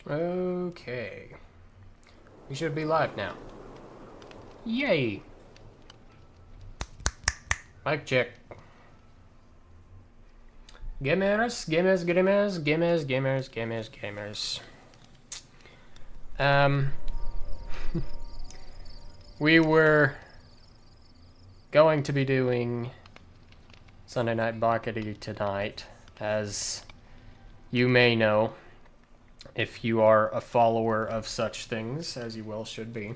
Okay. We should be live now. Yay! Mic check. Gamers, gamers, gamers, gamers, gamers, gamers, gamers. We were going to be doing Sunday Night Bakity tonight, as you may know, if you are a follower of such things, as you well should be.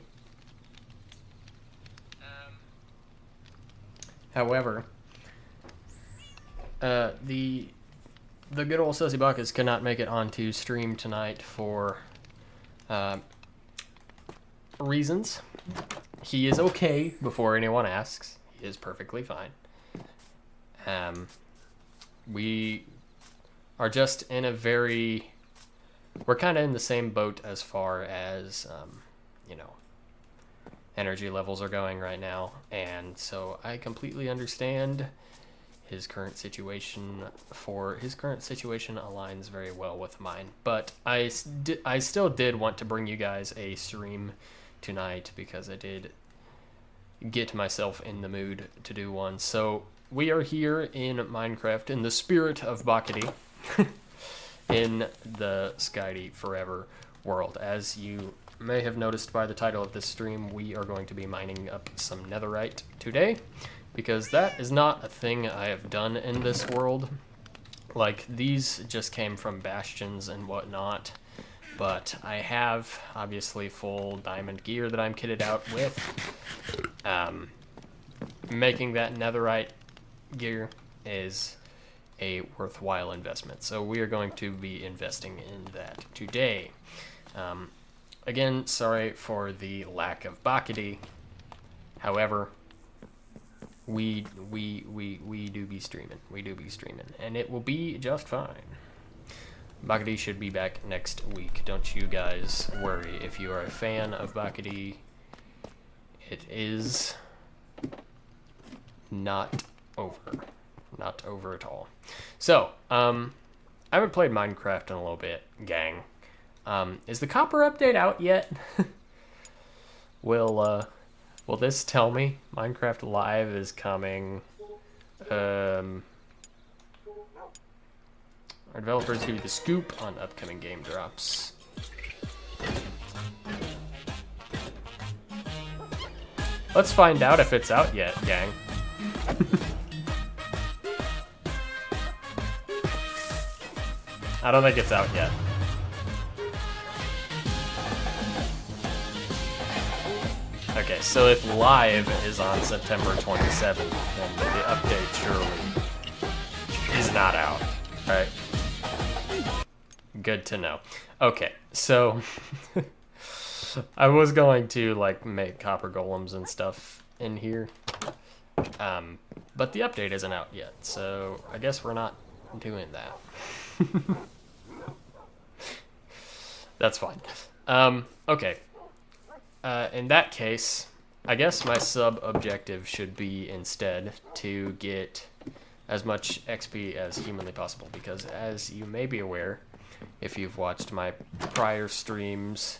However, the good old Sussy Buckets cannot make it onto stream tonight for reasons. He is okay before anyone asks. He is perfectly fine. We are just in a very... We're kind of in the same boat as far as, you know, energy levels are going right now. And so I completely understand his current situation. His current situation aligns very well with mine. But I still did want to bring you guys a stream tonight because I did get myself in the mood to do one. So we are here in Minecraft in the spirit of Bakity. In the Skydy Forever world. As you may have noticed by the title of this stream, we are going to be mining up some Netherite today, because that is not a thing I have done in this world. Like, these just came from bastions and whatnot, but I have, obviously, full diamond gear that I'm kitted out with. Making that Netherite gear is a worthwhile investment. So we are going to be investing in that today. Again, sorry for the lack of Bakity. However, we do be streaming. We do be streaming, and it will be just fine. Bakity should be back next week. Don't you guys worry. If you are a fan of Bakity, it is not over. Not over at all. So, I haven't played Minecraft in a little bit, gang. Is the copper update out yet? Will this tell me Minecraft Live is coming? Our developers give you the scoop on upcoming game drops. Let's find out if it's out yet, gang. I don't think it's out yet. Okay, so if live is on September 27th, then the update surely is not out, right? Good to know. Okay, so I was going to like make copper golems and stuff in here, but the update isn't out yet, so I guess we're not doing that. That's fine. Okay. In that case, I guess my sub-objective should be instead to get as much XP as humanly possible, because as you may be aware, if you've watched my prior streams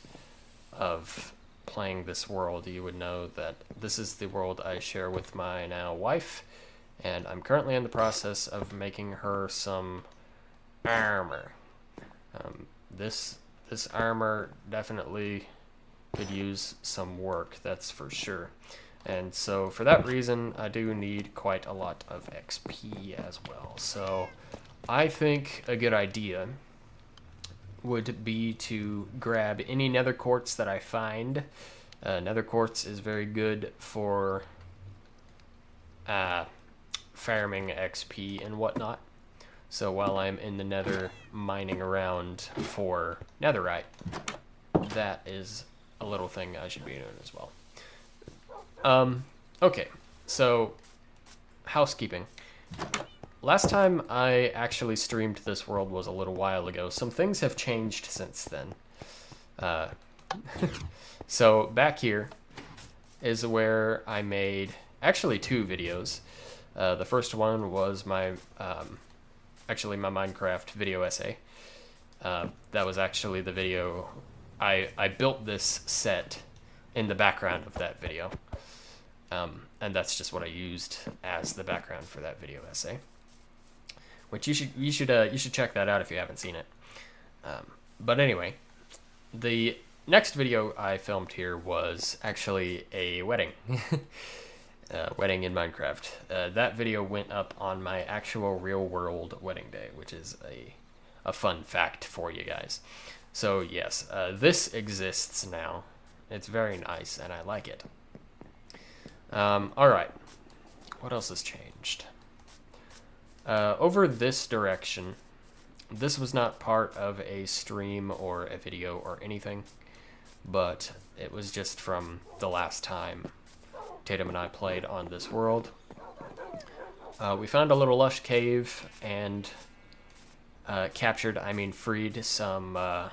of playing this world, you would know that this is the world I share with my now wife, and I'm currently in the process of making her some armor. This armor definitely could use some work, that's for sure. And so for that reason, I do need quite a lot of XP as well. So I think a good idea would be to grab any nether quartz that I find. Nether quartz is very good for farming XP and whatnot. So while I'm in the nether mining around for netherite, that is a little thing I should be doing as well. Okay, so housekeeping. Last time I actually streamed this world was a little while ago. Some things have changed since then. So back here is where I made actually 2 videos. The first one was my my Minecraft video essay, That was actually the video. I built this set in the background of that video. And that's just what I used as the background for that video essay. Which you should check that out if you haven't seen it. But anyway, the next video I filmed here was actually a wedding. Wedding in Minecraft. That video went up on my actual real world wedding day, which is a fun fact for you guys. So yes, this exists now. It's very nice and I like it. Alright, what else has changed? Over this direction, this was not part of a stream or a video or anything, but it was just from the last time Tatum and I played on this world. We found a little lush cave and freed some, what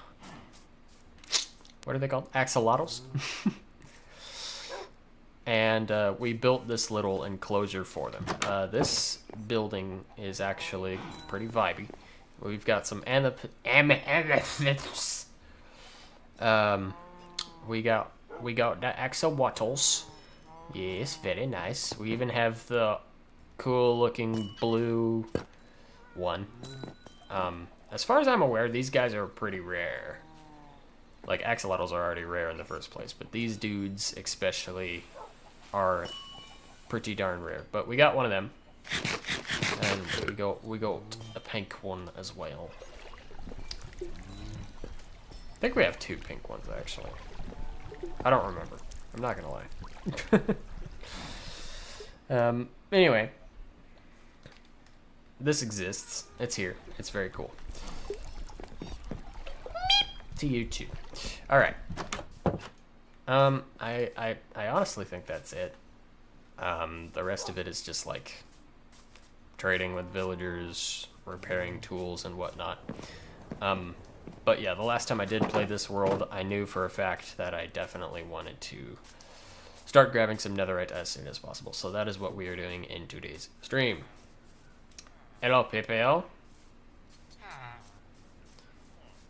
are they called? Axolotls? And we built this little enclosure for them. This building is actually pretty vibey. We've got some amethysts. We got the axolotls. Yes, very nice. We even have the cool looking blue one. As far as I'm aware, these guys are pretty rare. Like, axolotls are already rare in the first place, but these dudes especially are pretty darn rare. But we got one of them, and we got a pink one as well. I think we have 2 pink ones actually. I don't remember. I'm not gonna lie. Anyway, this exists. It's here. It's very cool. To you too. All right. I honestly think that's it. The rest of it is just like trading with villagers, repairing tools and whatnot. But yeah, the last time I did play this world, I knew for a fact that I definitely wanted to start grabbing some netherite as soon as possible. So that is what we are doing in today's stream. Hello, PPL.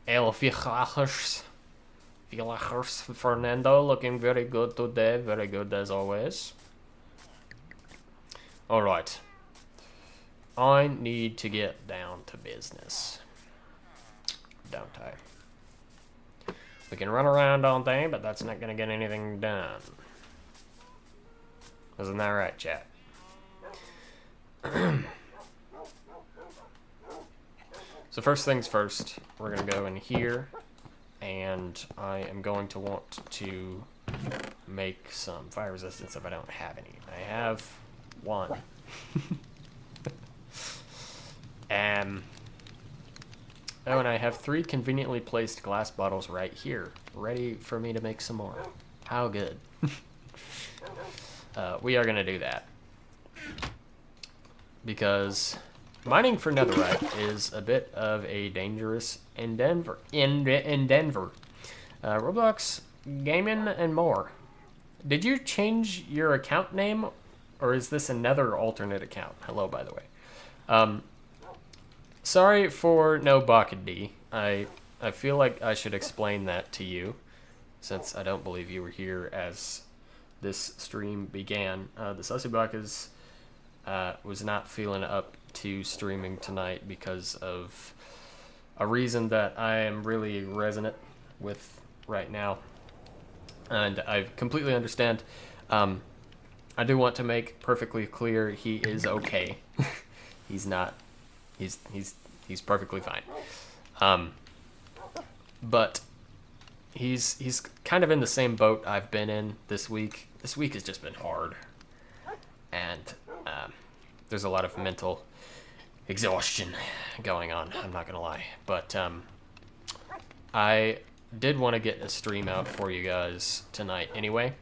Hello, villagers. Villagers, Fernando, looking very good today. Very good as always. Alright. I need to get down to business. Don't I? We can run around all day, but that's not going to get anything done. Isn't that right, chat? So first things first, we're going to go in here, and I am going to want to make some fire resistance if I don't have any. I have one. Oh, and I have 3 conveniently placed glass bottles right here, ready for me to make some more. How good. We are going to do that. Because mining for netherite is a bit of a dangerous endeavor. Roblox, gaming, and more. Did you change your account name, or is this another alternate account? Hello, by the way. Sorry for no Bakadi. I feel like I should explain that to you, since I don't believe you were here as this stream began. The Sussybakas was not feeling up to streaming tonight because of a reason that I am really resonant with right now, and I completely understand. I do want to make perfectly clear he is okay. He's not. He's perfectly fine. But he's kind of in the same boat I've been in this week. This week has just been hard, and there's a lot of mental exhaustion going on. I'm not gonna lie, but I did want to get a stream out for you guys tonight anyway,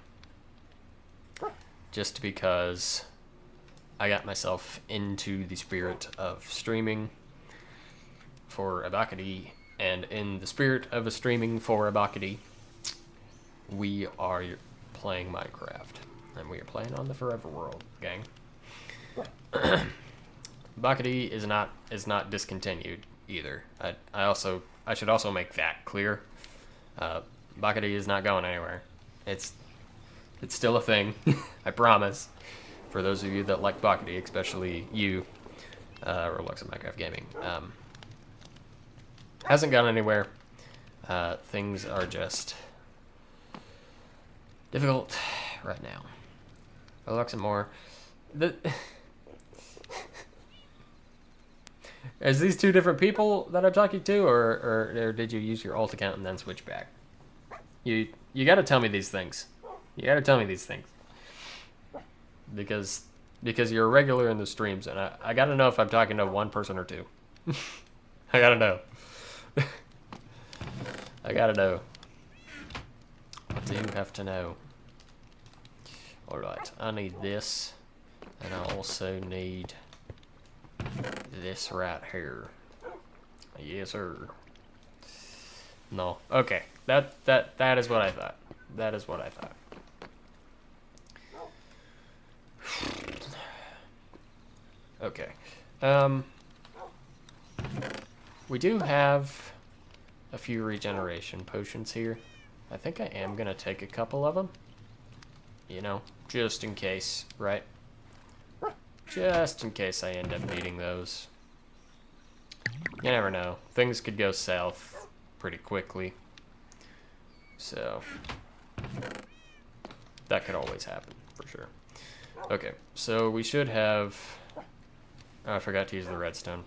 just because I got myself into the spirit of streaming for Abakadi, and in the spirit of a streaming for Abakadi, we are playing Minecraft, and we are playing on the Forever World, gang. Bakadi is not discontinued either. I also I should also make that clear. Bakadi is not going anywhere. It's still a thing. I promise. For those of you that like Bakadi, especially you, Roblox and Minecraft Gaming, hasn't gone anywhere. Things are just difficult right now. Roblox and more. Is these two different people that I'm talking to, or did you use your alt account and then switch back? You got to tell me these things. You got to tell me these things. Because you're a regular in the streams, and I got to know if I'm talking to one person or two. I got to know. I got to know. I do have to know. Alright, I need this, and I also need this right here. Yes, sir. No. Okay. That is what I thought. That is what I thought. Okay. We do have a few regeneration potions here. I think I am gonna take a couple of them. You know, just in case, right? Just in case I end up needing those. You never know. Things could go south pretty quickly. So, that could always happen, for sure. Okay, so we should have... Oh, I forgot to use the redstone.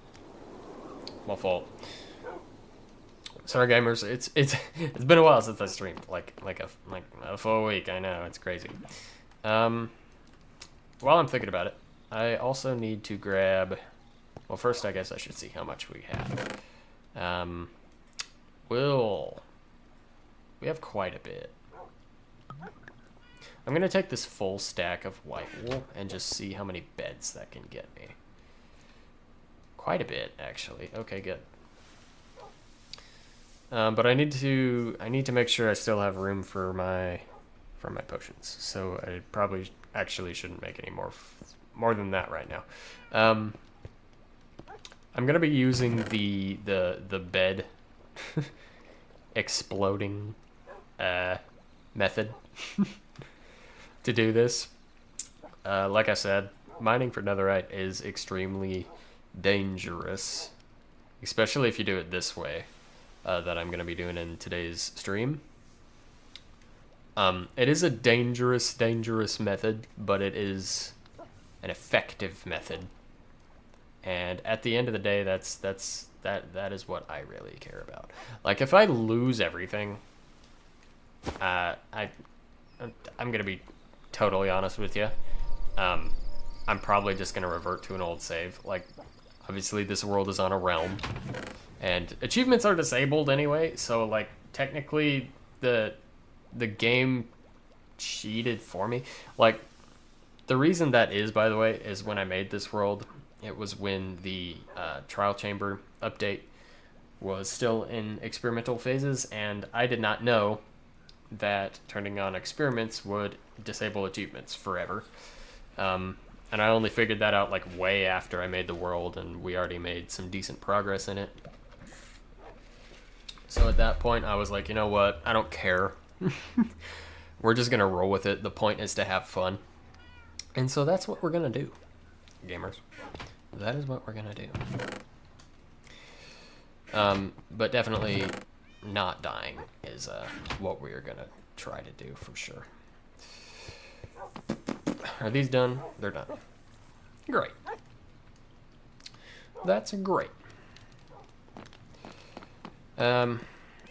My fault. Sorry, gamers. It's been a while since I streamed. Like a full week. I know, it's crazy. While I'm thinking about it, I also need to grab... Well, first I guess I should see how much we have. We have quite a bit. I'm gonna take this full stack of white wool and just see how many beds that can get me. Quite a bit, actually. Okay, good. But I need to make sure I still have room for my potions. So I probably actually shouldn't make any more than that right now. I'm gonna be using the bed exploding method to do this. Like I said, mining for Netherite is extremely dangerous, especially if you do it this way that I'm gonna be doing in today's stream. It is a dangerous method, but it is an effective method. And at the end of the day, that is what I really care about. Like, if I lose everything, I'm gonna be totally honest with you. I'm probably just gonna revert to an old save. Like, obviously this world is on a realm, and achievements are disabled anyway. So, like, technically, the game cheated for me. Like, the reason that is, by the way, is when I made this world. It was when the trial chamber update was still in experimental phases, and I did not know that turning on experiments would disable achievements forever. And I only figured that out like way after I made the world, and we already made some decent progress in it. So at that point, I was like, you know what? I don't care. We're just going to roll with it. The point is to have fun. And so that's what we're going to do, gamers. That is what we're gonna do. But definitely not dying is what we're gonna try to do for sure. Are these done? They're done. Great. That's great. I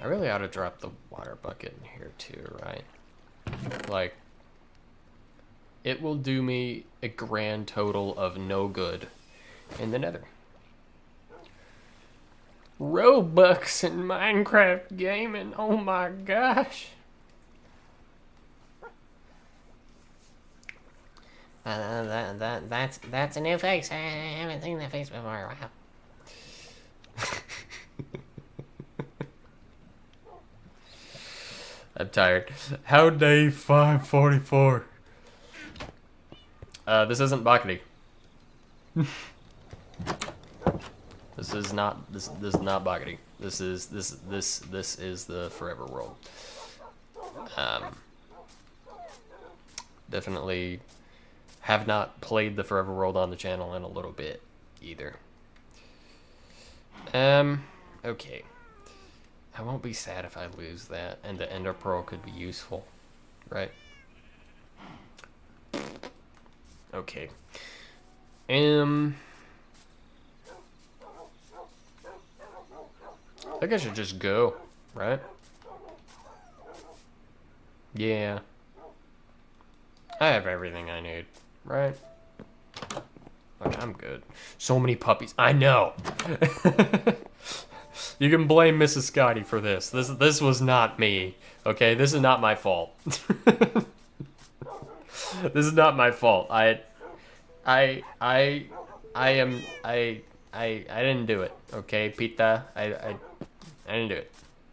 really ought to drop the water bucket in here too, right? Like, it will do me a grand total of no good in the Nether. Robux and Minecraft gaming, oh my gosh. That's a new face. I haven't seen that face before. Wow. I'm tired. How day 544? This isn't Bakadi. This This is not this is not Boggity. This is the Forever World. Definitely have not played the Forever World on the channel in a little bit either. Okay. I won't be sad if I lose that, and the Ender Pearl could be useful, right? Okay. I think I should just go, right? Yeah. I have everything I need, right? Look, I'm good. So many puppies. I know. You can blame Mrs. Scotty for this. This was not me. Okay, this is not my fault. This is not my fault. I didn't do it. Okay, Pita. I didn't do it.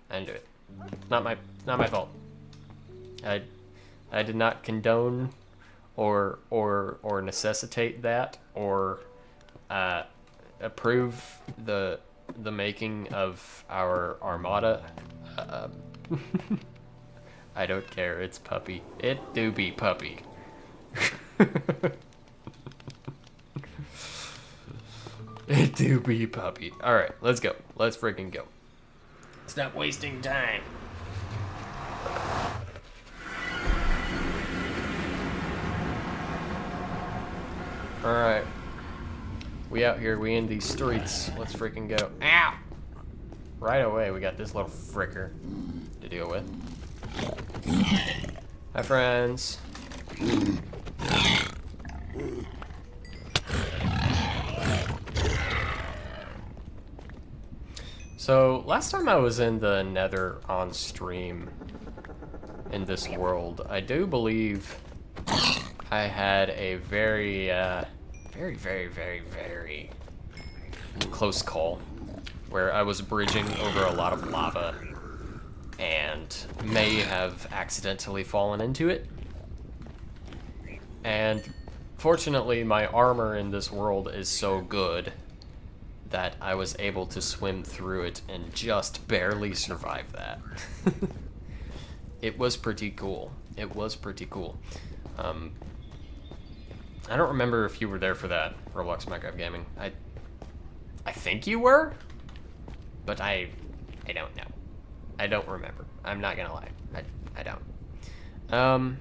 I didn't do it. Not my fault. I did not condone or necessitate that or approve the making of our armada. I don't care. It's puppy. It do be puppy. It do be puppy. All right, let's go. Let's freaking go. Stop wasting time. All right. We out here. We in these streets. Let's freaking go. Ow! Right away, we got this little fricker to deal with. Hi, friends. So, last time I was in the Nether on stream in this world, I do believe I had a very, very close call where I was bridging over a lot of lava and may have accidentally fallen into it. And fortunately, my armor in this world is so good that I was able to swim through it and just barely survive that. It was pretty cool. It was pretty cool. I don't remember if you were there for that, Roblox Minecraft Gaming. I think you were, but I don't know. I don't remember. I'm not gonna lie. I don't. I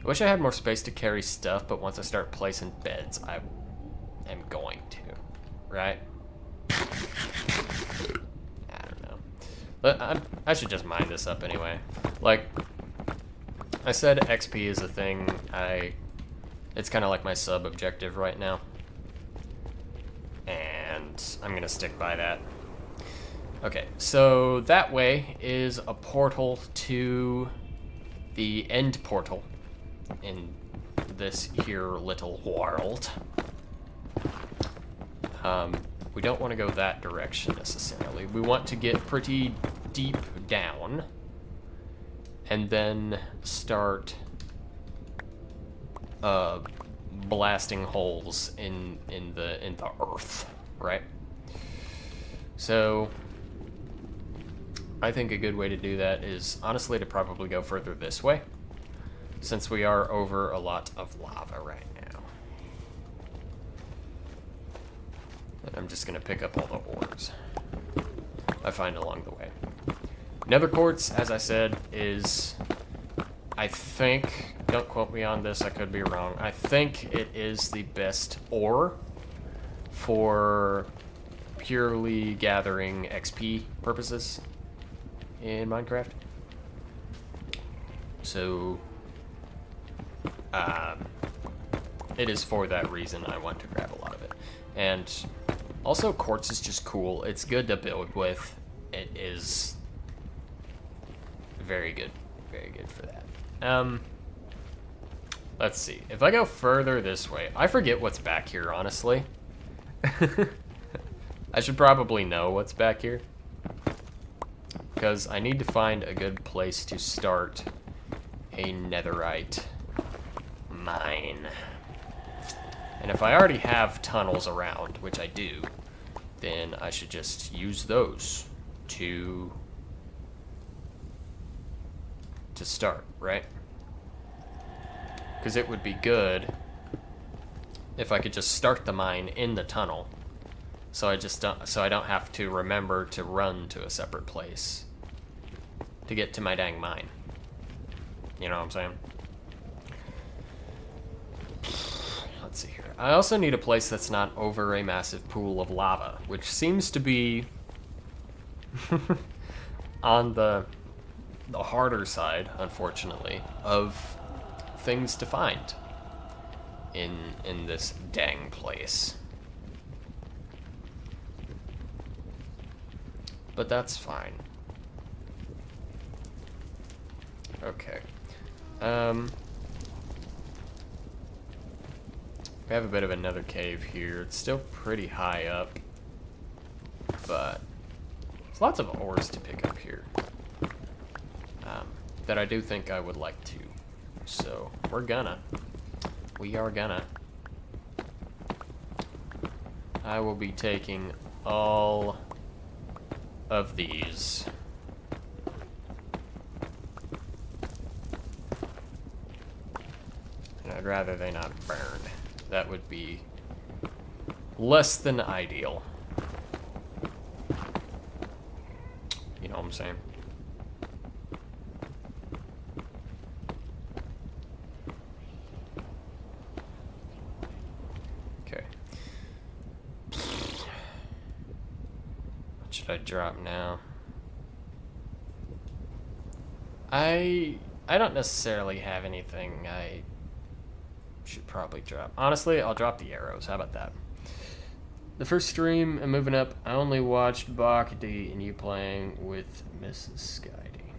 wish I had more space to carry stuff, but once I start placing beds, I am going to, right? I don't know. But I should just mine this up anyway. Like, I said XP is a thing. It's kind of like my sub-objective right now. And I'm gonna stick by that. Okay, so that way is a portal to the end portal in this here little world. We don't want to go that direction necessarily. We want to get pretty deep down and then start blasting holes in the earth, right? So I think a good way to do that is honestly to probably go further this way, since we are over a lot of lava right now. And I'm just gonna pick up all the ores I find along the way. Nether quartz, as I said, is, I think, don't quote me on this, I could be wrong, I think it is the best ore for purely gathering XP purposes in Minecraft. So, it is for that reason I want to grab a lot of it. And also, quartz is just cool. It's good to build with. It is very good for that. Let's see. If I go further this way, I forget what's back here, honestly. I should probably know what's back here, because I need to find a good place to start a netherite mine. And if I already have tunnels around, which I do, then I should just use those to start, right? Because it would be good if I could just start the mine in the tunnel, so I don't have to remember to run to a separate place to get to my dang mine. You know what I'm saying? Let's see here. I also need a place that's not over a massive pool of lava, which seems to be on the harder side, unfortunately, of things to find in this dang place. But that's fine. Okay. We have a bit of another cave here. It's still pretty high up, but there's lots of ores to pick up here that I do think I would like to. So we are gonna. I will be taking all of these. And I'd rather they not burn. That would be less than ideal. You know what I'm saying? Okay. What should I drop now? I don't necessarily have anything I should probably drop. Honestly, I'll drop the arrows. How about that? The first stream and moving up, I only watched Bakdi and you playing with Mrs. Skydie.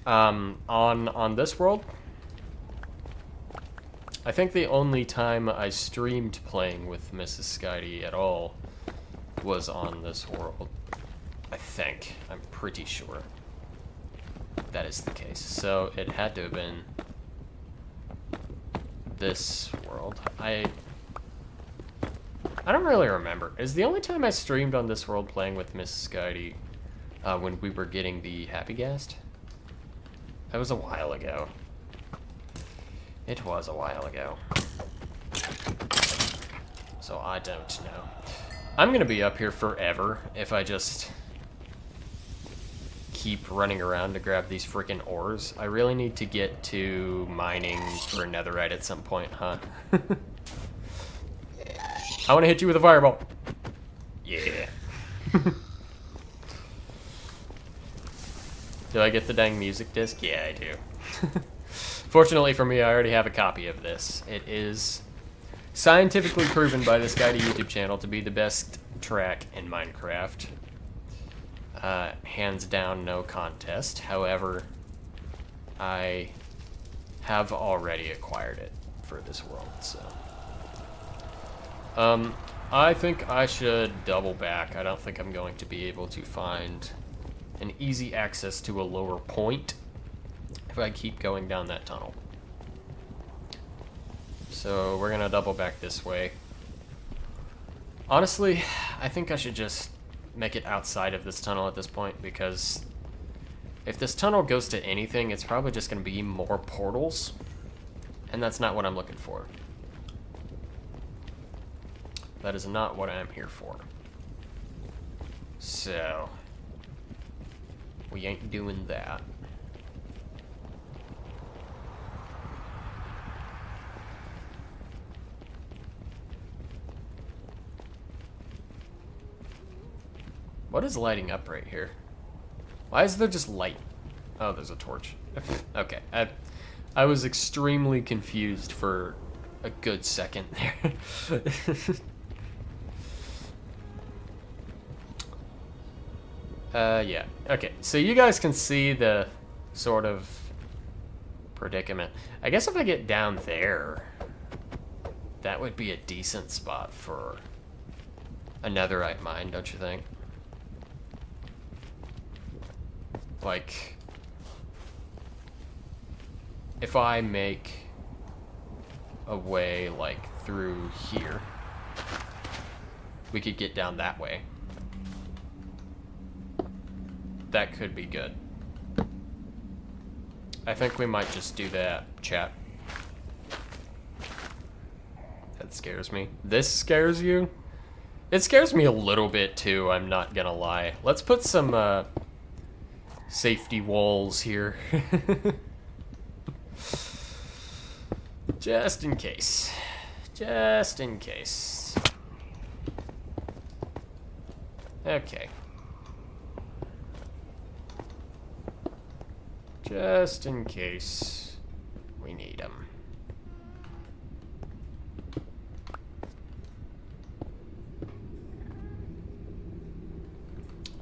On this world, I think the only time I streamed playing with Mrs. Skydie at all was on this world. I think. I'm pretty sure that is the case. So it had to have been this world. I don't really remember. Is the only time I streamed on this world playing with Miss Skydie when we were getting the Happy Ghast? That was a while ago. It was a while ago. So I don't know. I'm gonna be up here forever if I just keep running around to grab these freaking ores. I really need to get to mining for netherite at some point, huh? I want to hit you with a fireball. Yeah. Do I get the dang music disc? Yeah, I do. Fortunately for me, I already have a copy of this. It is scientifically proven by this guy to YouTube channel to be the best track in Minecraft. Hands down, no contest. However, I have already acquired it for this world, so. I think I should double back. I don't think I'm going to be able to find an easy access to a lower point if I keep going down that tunnel. So we're gonna double back this way. Honestly, I think I should just make it outside of this tunnel at this point, because if this tunnel goes to anything, it's probably just gonna be more portals, and that's not what I'm looking for. That is not what I'm here for. So, we ain't doing that. What is lighting up right here? Why is there just light? Oh, there's a torch. Okay, I was extremely confused for a good second there. Yeah. Okay, so you guys can see the sort of predicament. I guess if I get down there, that would be a decent spot for a netherite mine, don't you think? Like, if I make a way, like, through here. We could get down that way. That could be good. I think we might just do that, chat. That scares me. This scares you? It scares me a little bit too, I'm not gonna lie. Let's put some safety walls here. Just in case. Just in case. Okay. Just in case we need them.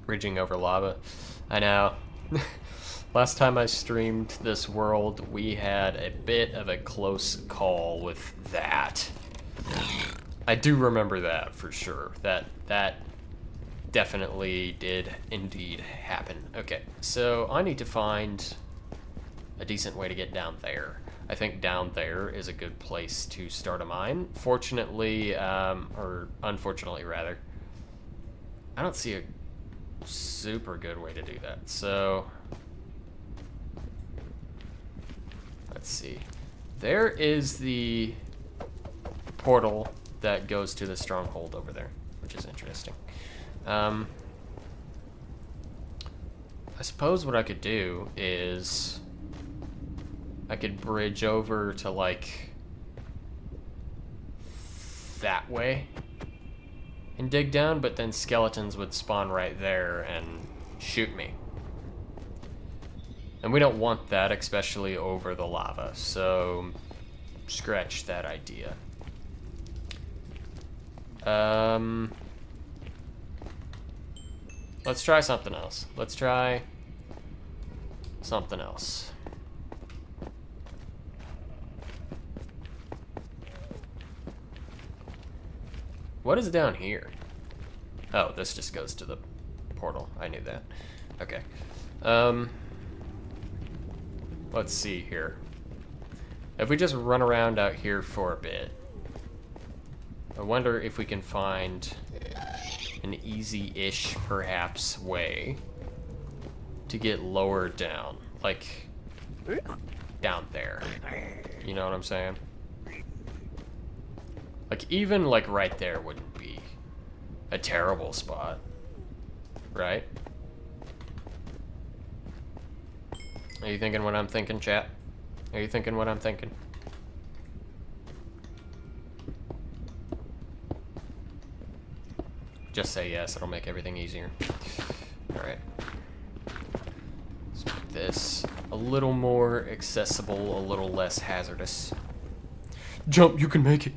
Bridging over lava. I know. Last time I streamed this world, we had a bit of a close call with that. I do remember that for sure. That definitely did indeed happen. Okay, so I need to find a decent way to get down there. I think down there is a good place to start a mine. Fortunately, or unfortunately rather, I don't see a super good way to do that. So let's see. There is the portal that goes to the stronghold over there, which is interesting. I suppose what I could do is I could bridge over to, like, that way and dig down, but then skeletons would spawn right there and shoot me. And we don't want that, especially over the lava, so scratch that idea. Let's try something else. Let's try something else. What is down here? Oh, this just goes to the portal. I knew that. Okay. Let's see here. If we just run around out here for a bit, I wonder if we can find an easy-ish, perhaps, way to get lower down. Like, down there. You know what I'm saying? Like, even, like, right there wouldn't be a terrible spot. Right? Are you thinking what I'm thinking, chat? Are you thinking what I'm thinking? Just say yes, it'll make everything easier. Alright. Let's make this a little more accessible, a little less hazardous. Jump, you can make it.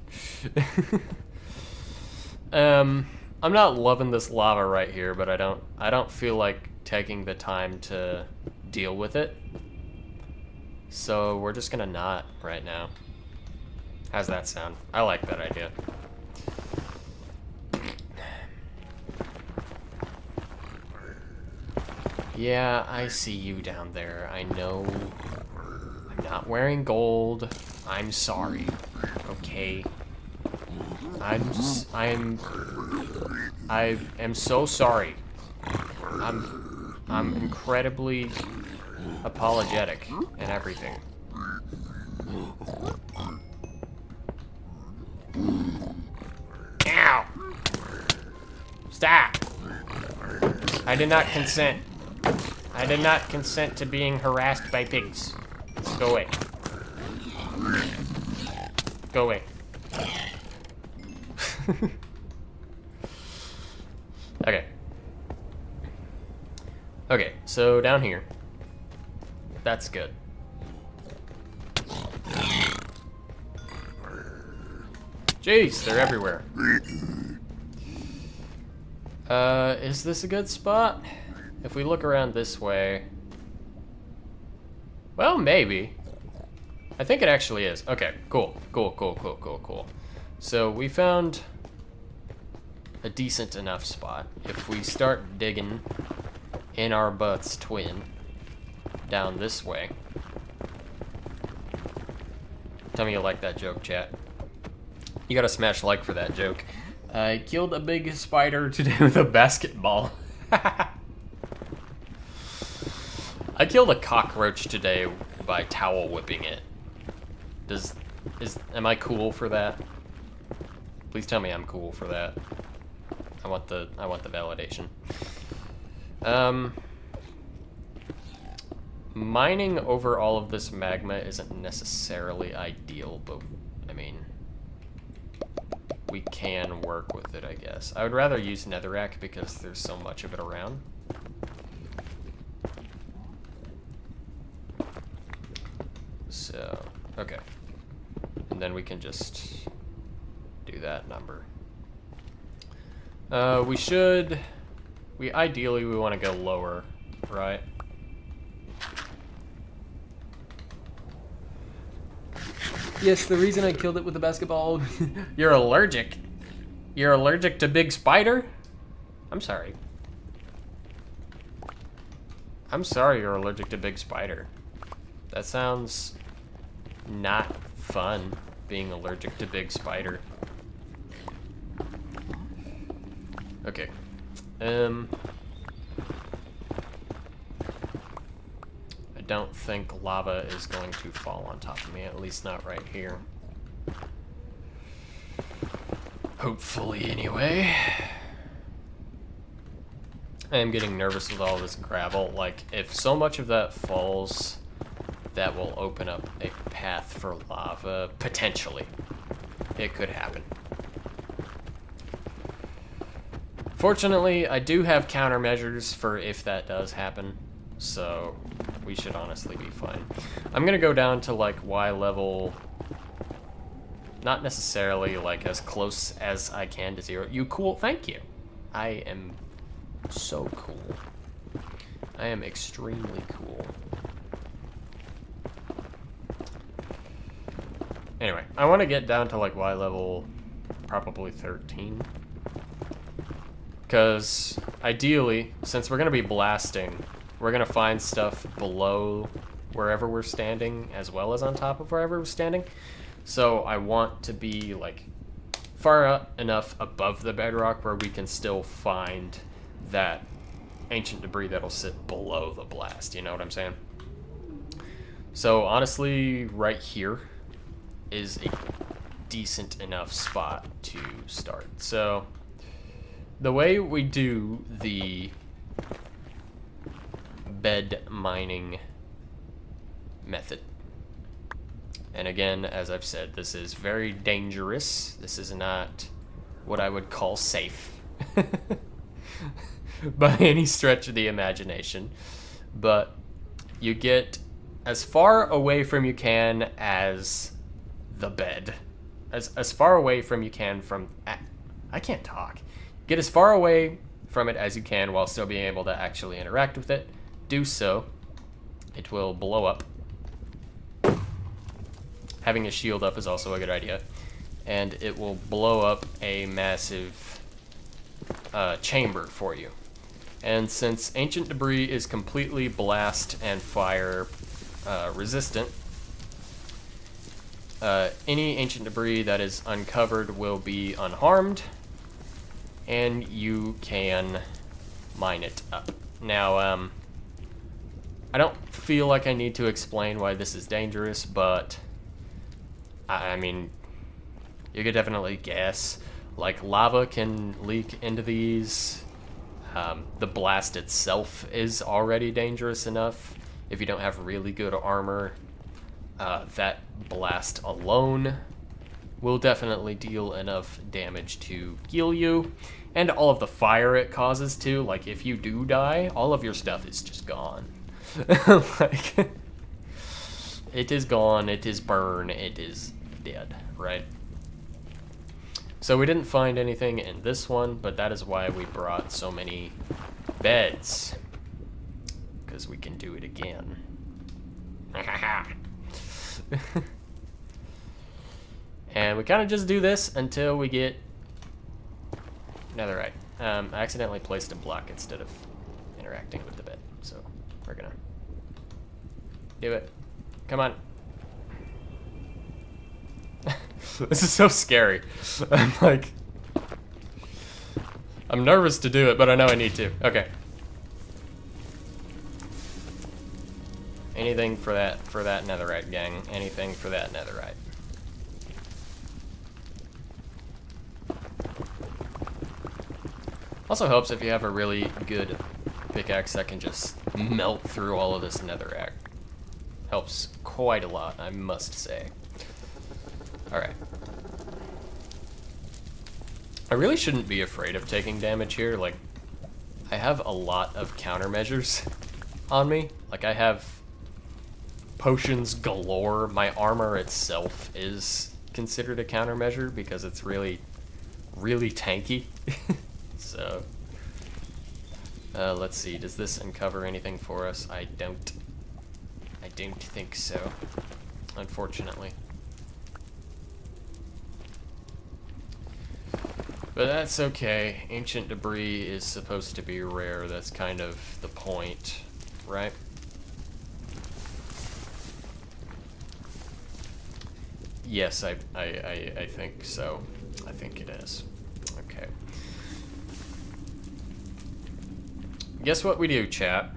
I'm not loving this lava right here, but I don't feel like taking the time to deal with it. So we're just gonna not right now. How's that sound? I like that idea. Yeah, I see you down there. I know I'm not wearing gold. I'm sorry. Okay. I am so sorry. I'm incredibly apologetic and everything. Ow! Stop! I did not consent. I did not consent to being harassed by pigs. Go away. Go away. Okay. Okay, so down here. That's good. Jeez, they're everywhere. Is this a good spot? If we look around this way... Well, maybe. I think it actually is. Okay, cool. Cool. So we found a decent enough spot. If we start digging in our butts twin down this way. Tell me you like that joke, chat. You gotta smash like for that joke. I killed a big spider today with a basketball. I killed a cockroach today by towel whipping it. Am I cool for that? Please tell me I'm cool for that. I want the validation. Mining over all of this magma isn't necessarily ideal, but I mean, we can work with it, I guess. I would rather use netherrack because there's so much of it around. So, okay. And then we can just do that number. Ideally we want to go lower, right? Yes, the reason I killed it with the basketball. You're allergic. You're allergic to big spider? I'm sorry. I'm sorry you're allergic to big spider. That sounds not fun, being allergic to big spider. Okay. I don't think lava is going to fall on top of me, at least not right here. Hopefully, anyway. I am getting nervous with all this gravel. Like, if so much of that falls, that will open up a path for lava, potentially. It could happen. Fortunately, I do have countermeasures for if that does happen, so we should honestly be fine. I'm gonna go down to like Y level, not necessarily like as close as I can to 0. You cool? Thank you. I am so cool. I am extremely cool. Anyway, I want to get down to like Y level, probably 13. Because ideally, since we're going to be blasting, we're going to find stuff below wherever we're standing as well as on top of wherever we're standing. So I want to be like far enough above the bedrock where we can still find that ancient debris that'll sit below the blast. You know what I'm saying? So honestly, right here is a decent enough spot to start. So the way we do the bed mining method, and again, as I've said, this is very dangerous. This is not what I would call safe by any stretch of the imagination, but you get as far away from you can as the bed, as far away from you can from, I can't talk. Get as far away from it as you can while still being able to actually interact with it. Do so. It will blow up. Having a shield up is also a good idea. And it will blow up a massive chamber for you. And since ancient debris is completely blast and fire resistant, any ancient debris that is uncovered will be unharmed, and you can mine it up. Now, I don't feel like I need to explain why this is dangerous, but I mean, you could definitely guess. Like, lava can leak into these. The blast itself is already dangerous enough. If you don't have really good armor, that blast alone will definitely deal enough damage to heal you. And all of the fire it causes too. Like, if you do die, all of your stuff is just gone. Like, it is gone, it is burned, it is dead, right? So we didn't find anything in this one, but that is why we brought so many beds. Because we can do it again. And we kind of just do this until we get netherite. I accidentally placed a block instead of interacting with the bed, so we're gonna do it. Come on. This is so scary. I'm like... I'm nervous to do it, but I know I need to. Okay. Anything for that netherite, gang. Anything for that netherite. Also helps if you have a really good pickaxe that can just melt through all of this netherrack. Helps quite a lot, I must say. Alright. I really shouldn't be afraid of taking damage here. Like, I have a lot of countermeasures on me. Like, I have potions galore. My armor itself is considered a countermeasure because it's really, really tanky. So, let's see. Does this uncover anything for us? I don't think so, unfortunately. But that's okay. Ancient debris is supposed to be rare. That's kind of the point, right? Yes, I think so. I think it is. Okay. Guess what we do, chat?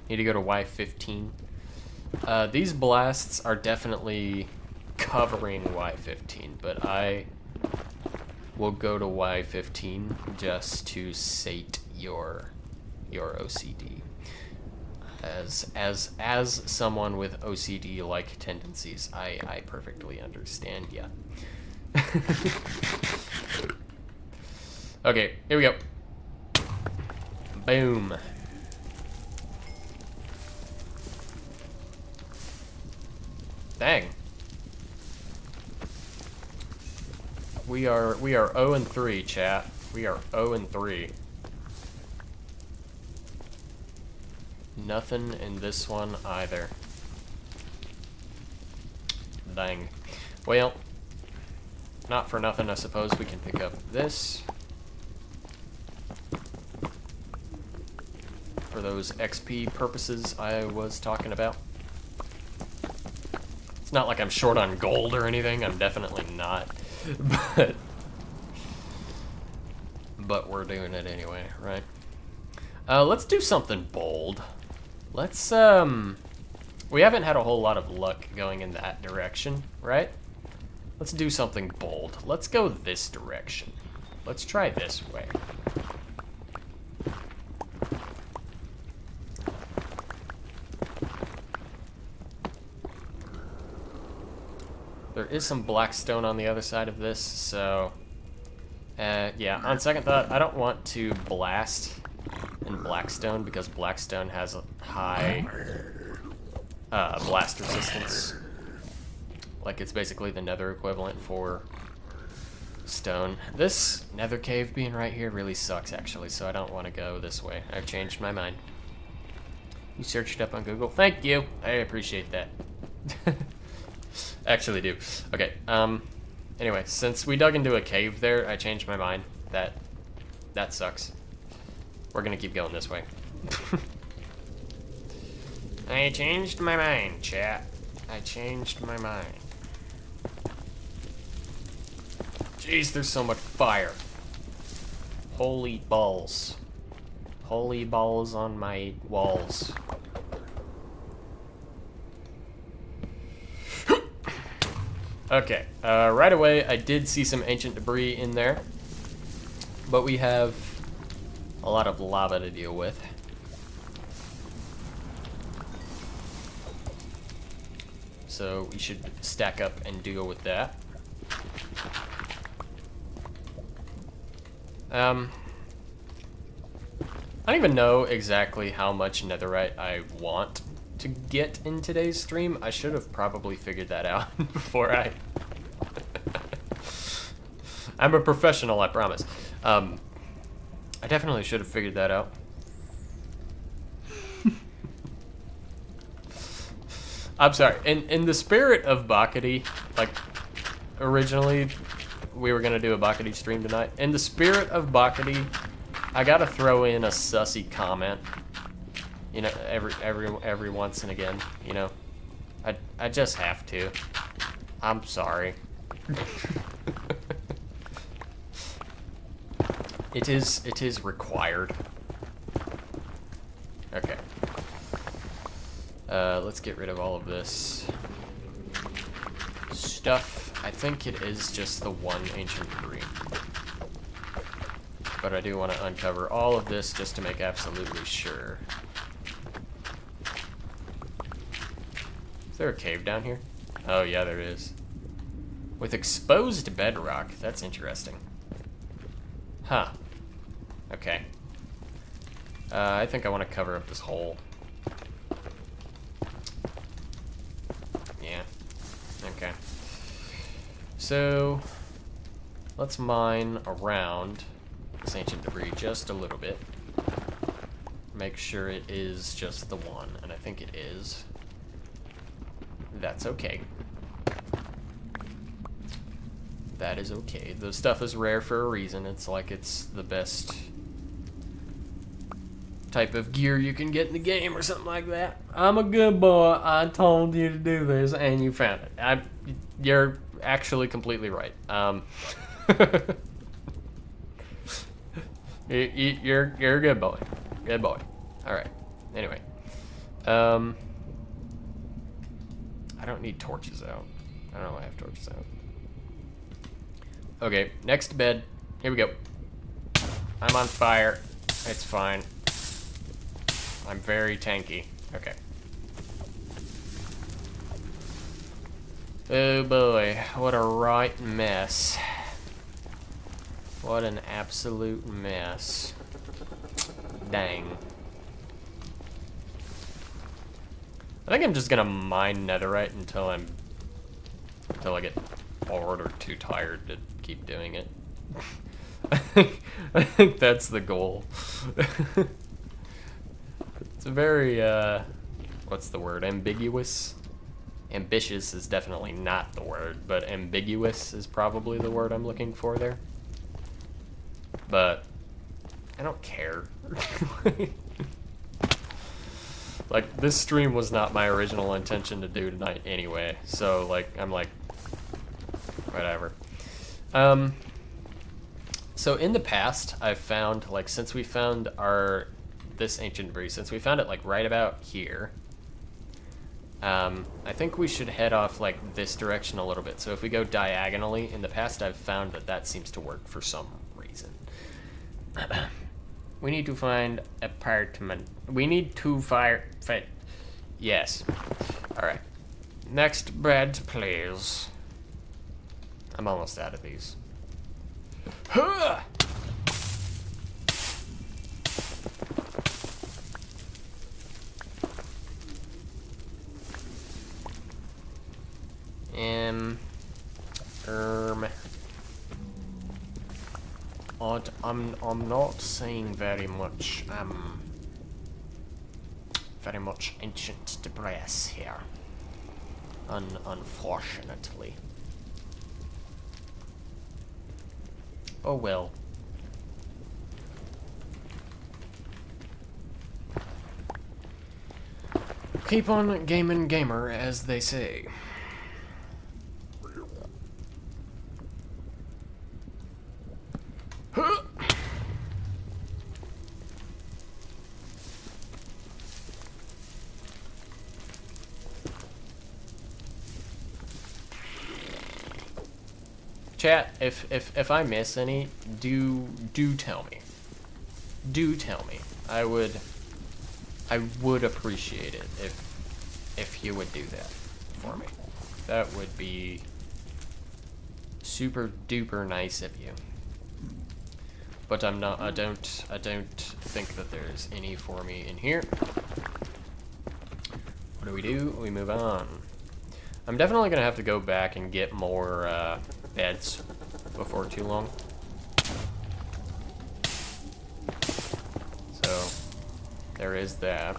Need to go to Y15. These blasts are definitely covering Y15, but I will go to Y15 just to sate your OCD. As someone with OCD-like tendencies, I perfectly understand. Yeah. Okay, here we go. Boom. Dang. We are 0-3, chat. We are 0-3. Nothing in this one either. Dang. Well, not for nothing, I suppose we can pick up this. For those XP purposes I was talking about. It's not like I'm short on gold or anything, I'm definitely not. But we're doing it anyway, right? Let's do something bold. Let's, we haven't had a whole lot of luck going in that direction, right? Let's do something bold. Let's go this direction. Let's try this way. There is some black stone on the other side of this, so... yeah, on second thought, I don't want to blast in Blackstone because Blackstone has a high blast resistance. Like, it's basically the nether equivalent for stone. This nether cave being right here really sucks, actually, so I don't want to go this way. I've changed my mind. You searched up on Google? Thank you! I appreciate that. Actually do. Okay, anyway, since we dug into a cave there, I changed my mind. That sucks. We're gonna keep going this way. I changed my mind, chat. I changed my mind. Jeez, there's so much fire. Holy balls. Holy balls on my walls. Okay, right away I did see some ancient debris in there, but we have a lot of lava to deal with. So we should stack up and deal with that. I don't even know exactly how much netherite I want to get in today's stream. I should have probably figured that out before I... I'm a professional, I promise. I definitely should have figured that out. I'm sorry. In the spirit of Bakati, like, originally we were gonna do a Bakati stream tonight. In the spirit of Bakati, I gotta throw in a sussy comment. You know, every once and again, you know. I just have to. I'm sorry. It is required. Okay. Let's get rid of all of this stuff. I think it is just the one ancient debris. But I do want to uncover all of this just to make absolutely sure. Is there a cave down here? Oh yeah, there is. With exposed bedrock. That's interesting. Huh. Okay. I think I want to cover up this hole. Yeah. Okay. So, let's mine around this ancient debris just a little bit. Make sure it is just the one, and I think it is. That's okay. That is okay. The stuff is rare for a reason. It's like it's the best type of gear you can get in the game or something like that. I'm a good boy. I told you to do this, and you found it. You're actually completely right. You're a good boy. Good boy. All right. Anyway, I don't need torches out. I don't know why I have torches out. Okay, next bed. Here we go. I'm on fire. It's fine. I'm very tanky. Okay. Oh boy, what a right mess. What an absolute mess. Dang. I think I'm just gonna mine netherite until I get bored or too tired to keep doing it. I think that's the goal. It's a very, what's the word? Ambiguous? Ambitious is definitely not the word, but ambiguous is probably the word I'm looking for there. But I don't care. Like, this stream was not my original intention to do tonight anyway, so, like, I'm like, whatever. So in the past, I've found, like, since we found this ancient debris, since we found it, like, right about here, I think we should head off, like, this direction a little bit. So if we go diagonally, in the past I've found that seems to work for some reason. We need to find apartment. We need to yes. Alright. Next bed, please. I'm almost out of these. Huh! I'm not seeing very much ancient debris here. Unfortunately. Oh well. Keep on gaming, gamer, as they say. Chat, if I miss any, do tell me. Do tell me. I would appreciate it if you would do that for me. That would be super duper nice of you. But I don't think that there's any for me in here. What do? We move on. I'm definitely gonna have to go back and get more beds before too long. So there is that.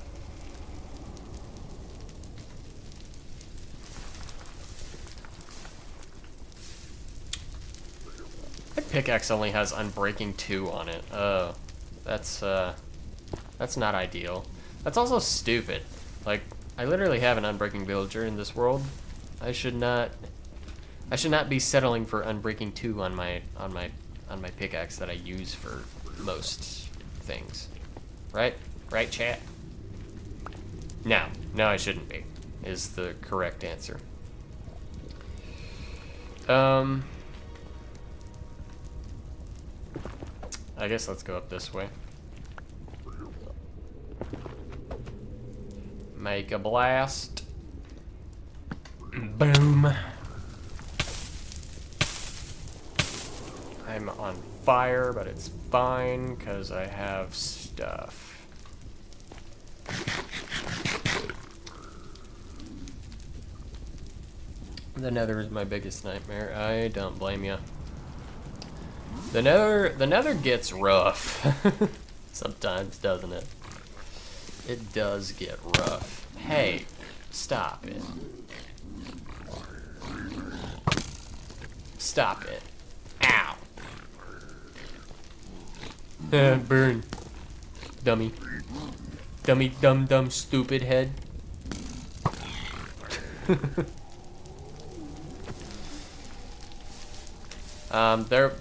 My pickaxe only has Unbreaking 2 on it. Oh, that's not ideal. That's also stupid. Like, I literally have an Unbreaking villager in this world. I should not I should not be settling for Unbreaking 2 on my pickaxe that I use for most things. Right? Right, chat? No, I shouldn't be, is the correct answer. I guess let's go up this way. Make a blast. Boom. I'm on fire, but it's fine because I have stuff. The Nether is my biggest nightmare. I don't blame you. The Nether gets rough sometimes, doesn't it? It does get rough. Hey, stop it. Stop it. Ow. Burn. Dummy. Dummy, dumb, stupid head.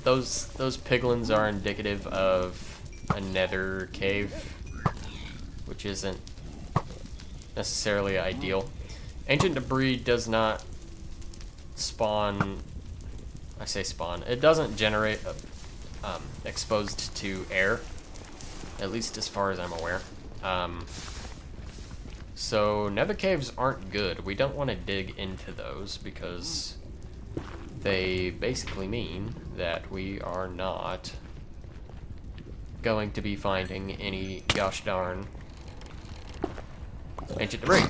Those piglins are indicative of a nether cave, which isn't necessarily ideal. Ancient debris does not spawn. I say spawn. It doesn't generate exposed to air, at least as far as I'm aware. So nether caves aren't good. We don't want to dig into those because they basically mean that we are not going to be finding any gosh darn ancient debris,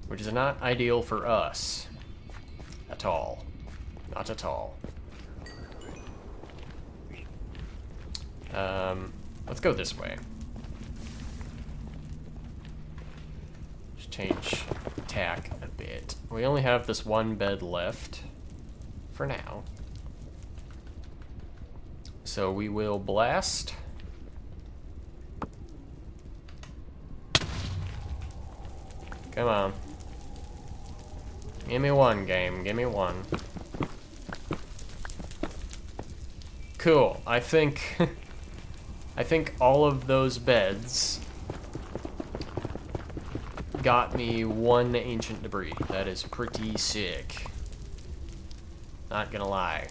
which is not ideal for us at all. Not at all. Let's go this way. Just change tack a bit. We only have this one bed left for now. So we will blast. Come on. Give me one, game. Give me one. Cool. I think all of those beds got me one ancient debris. That is pretty sick. Not gonna lie.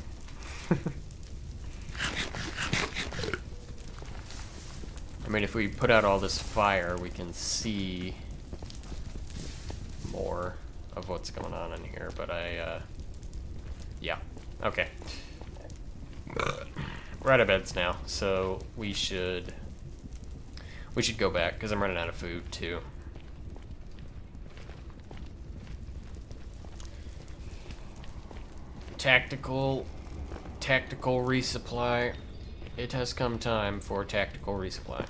I mean, if we put out all this fire, we can see more of what's going on in here, but yeah. Okay. We're out of beds now, so we should go back, because I'm running out of food, too. Tactical resupply. It has come time for tactical resupply.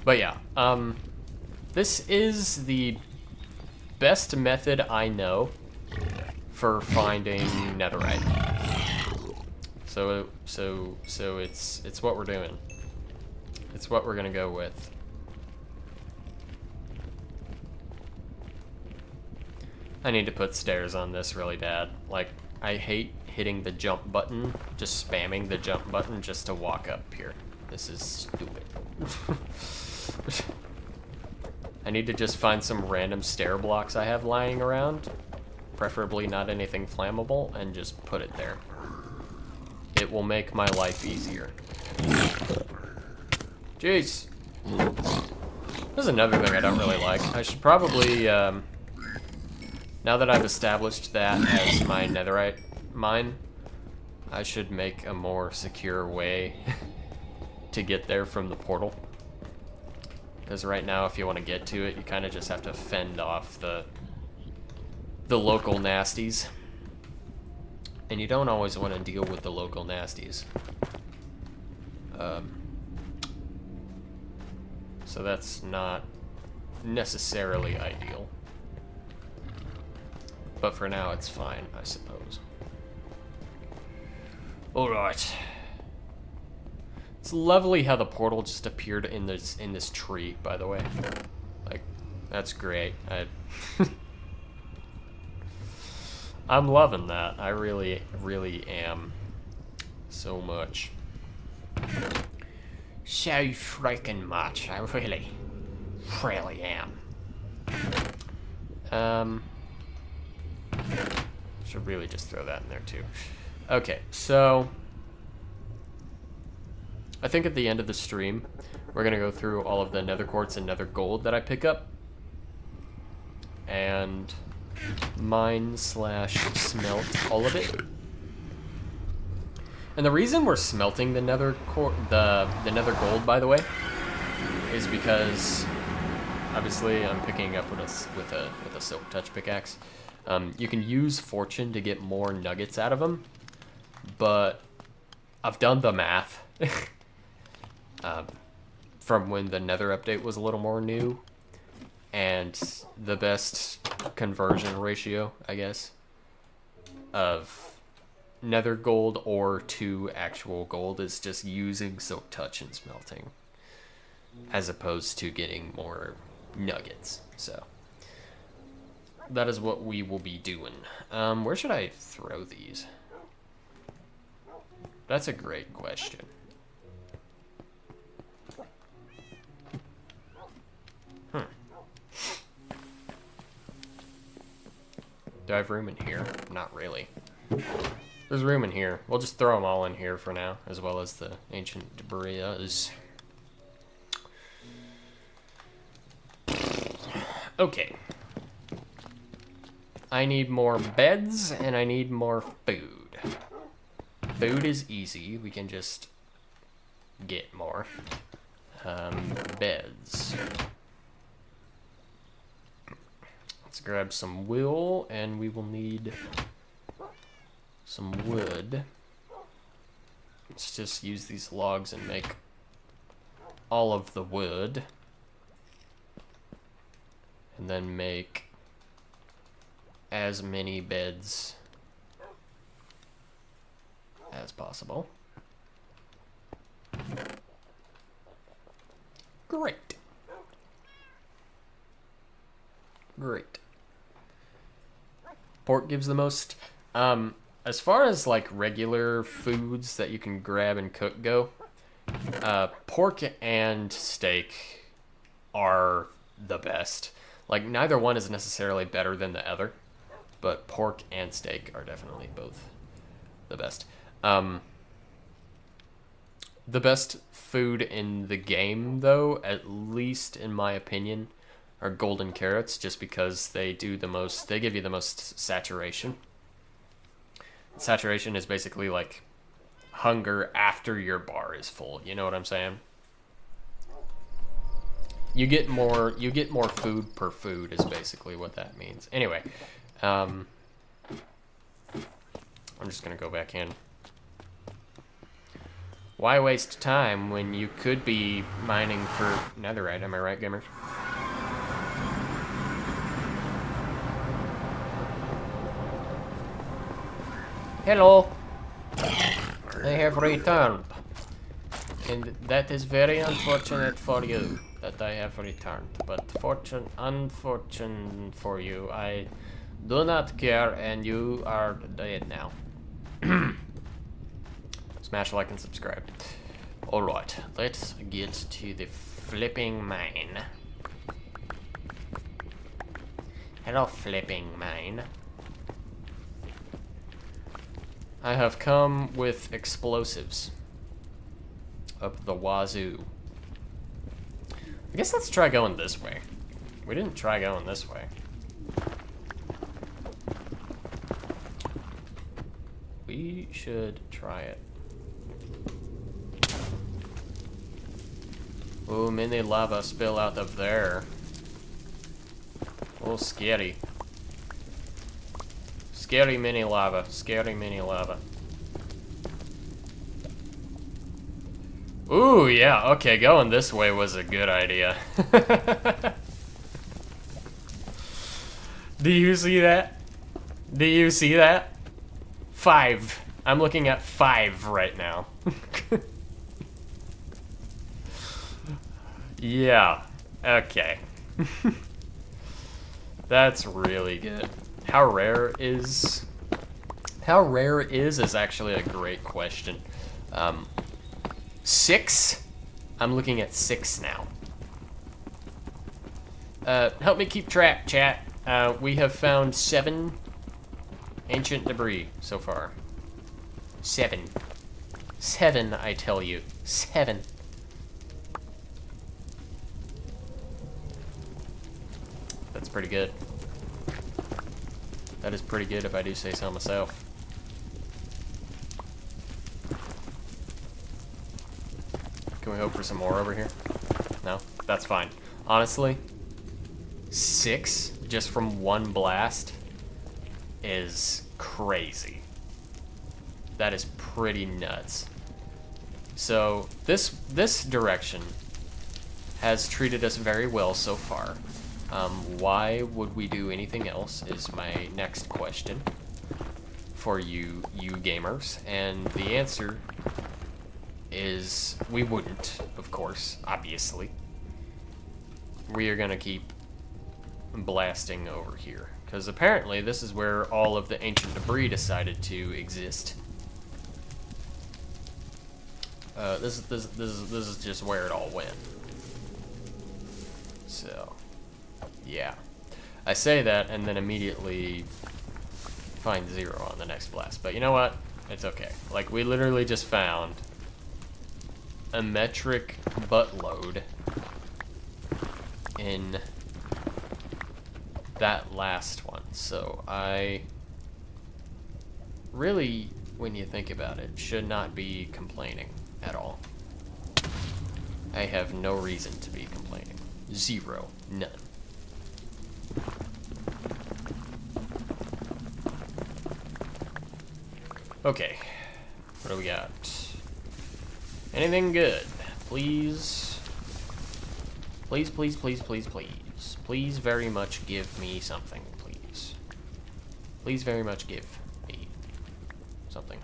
But yeah, this is the best method I know for finding netherite. So it's what we're doing. It's what we're gonna go with. I need to put stairs on this really bad. Like, I hate hitting the jump button, just spamming the jump button just to walk up here. This is stupid. I need to just find some random stair blocks I have lying around, preferably not anything flammable, and just put it there. It will make my life easier. Jeez. There's another thing I don't really like. I should probably, now that I've established that as my netherite mine, I should make a more secure way to get there from the portal. Because right now, if you want to get to it, you kind of just have to fend off the local nasties. And you don't always want to deal with the local nasties. So that's not necessarily ideal. But for now, it's fine, I suppose. Alright. It's lovely how the portal just appeared in this tree, by the way. Like, that's great. I'm loving that. I really, really am. So much. So freaking much. I really, really am. Should really just throw that in there too. Okay, so I think at the end of the stream, we're gonna go through all of the nether quartz and nether gold that I pick up, and mine / smelt all of it. And the reason we're smelting the nether the nether gold, by the way, is because obviously I'm picking up with a silk touch pickaxe. You can use fortune to get more nuggets out of them, but I've done the math from when the nether update was a little more new, and the best conversion ratio, I guess, of nether gold or to actual gold is just using silk touch and smelting, as opposed to getting more nuggets. So that is what we will be doing. Where should I throw these? That's a great question. Do I have room in here? Not really. There's room in here. We'll just throw them all in here for now, as well as the ancient debris. Okay. I need more beds, and I need more food. Food is easy. We can just get more. Beds. Let's grab some wool, and we will need some wood. Let's just use these logs and make all of the wood. And then make as many beds as possible. Great. Great. Pork gives the most. As far as like regular foods that you can grab and cook go, pork and steak are the best. Like, neither one is necessarily better than the other, but pork and steak are definitely both the best. The best food in the game, though, at least in my opinion, are golden carrots, just because they give you the most saturation. Saturation is basically like hunger after your bar is full. You know what I'm saying? You get more food per food is basically what that means. Anyway, I'm just gonna go back in. Why waste time when you could be mining for netherite? Am I right, gamers? Hello. I have returned. And that is very unfortunate for you that I have returned. But unfortunate for you, I do not care, and you are dead now. Smash like and subscribe. Alright, let's get to the flipping mine. Hello, flipping mine. I have come with explosives up the wazoo. I guess let's try going this way. We didn't try going this way. We should try it. Oh, mini lava spill out of there. Oh, scary. Scary mini lava. Scary mini lava. Ooh, yeah, okay, going this way was a good idea. Do you see that? Do you see that? 5. I'm looking at 5 right now. Yeah. Okay. That's really good. How rare is... How rare is actually a great question. 6? I'm looking at 6 now. Help me keep track, chat. We have found 7 ancient debris so far. 7. 7, I tell you. 7. That's pretty good. That is pretty good if I do say so myself. Can we hope for some more over here? No? That's fine. Honestly, 6 just from one blast is crazy. That is pretty nuts. So this direction has treated us very well so far. Why would we do anything else is my next question for you gamers, and the answer is we wouldn't, of course, obviously. We are gonna keep blasting over here, because apparently this is where all of the ancient debris decided to exist. This is just where it all went. So, yeah. I say that and then immediately find 0 on the next blast. But you know what? It's okay. Like, we literally just found a metric buttload in that last one. So I really, when you think about it, should not be complaining at all. I have no reason to be complaining. 0. None. Okay. What do we got? Anything good? Please. Please, please, please, please, please. Please very much give me something, please. Please very much give me something.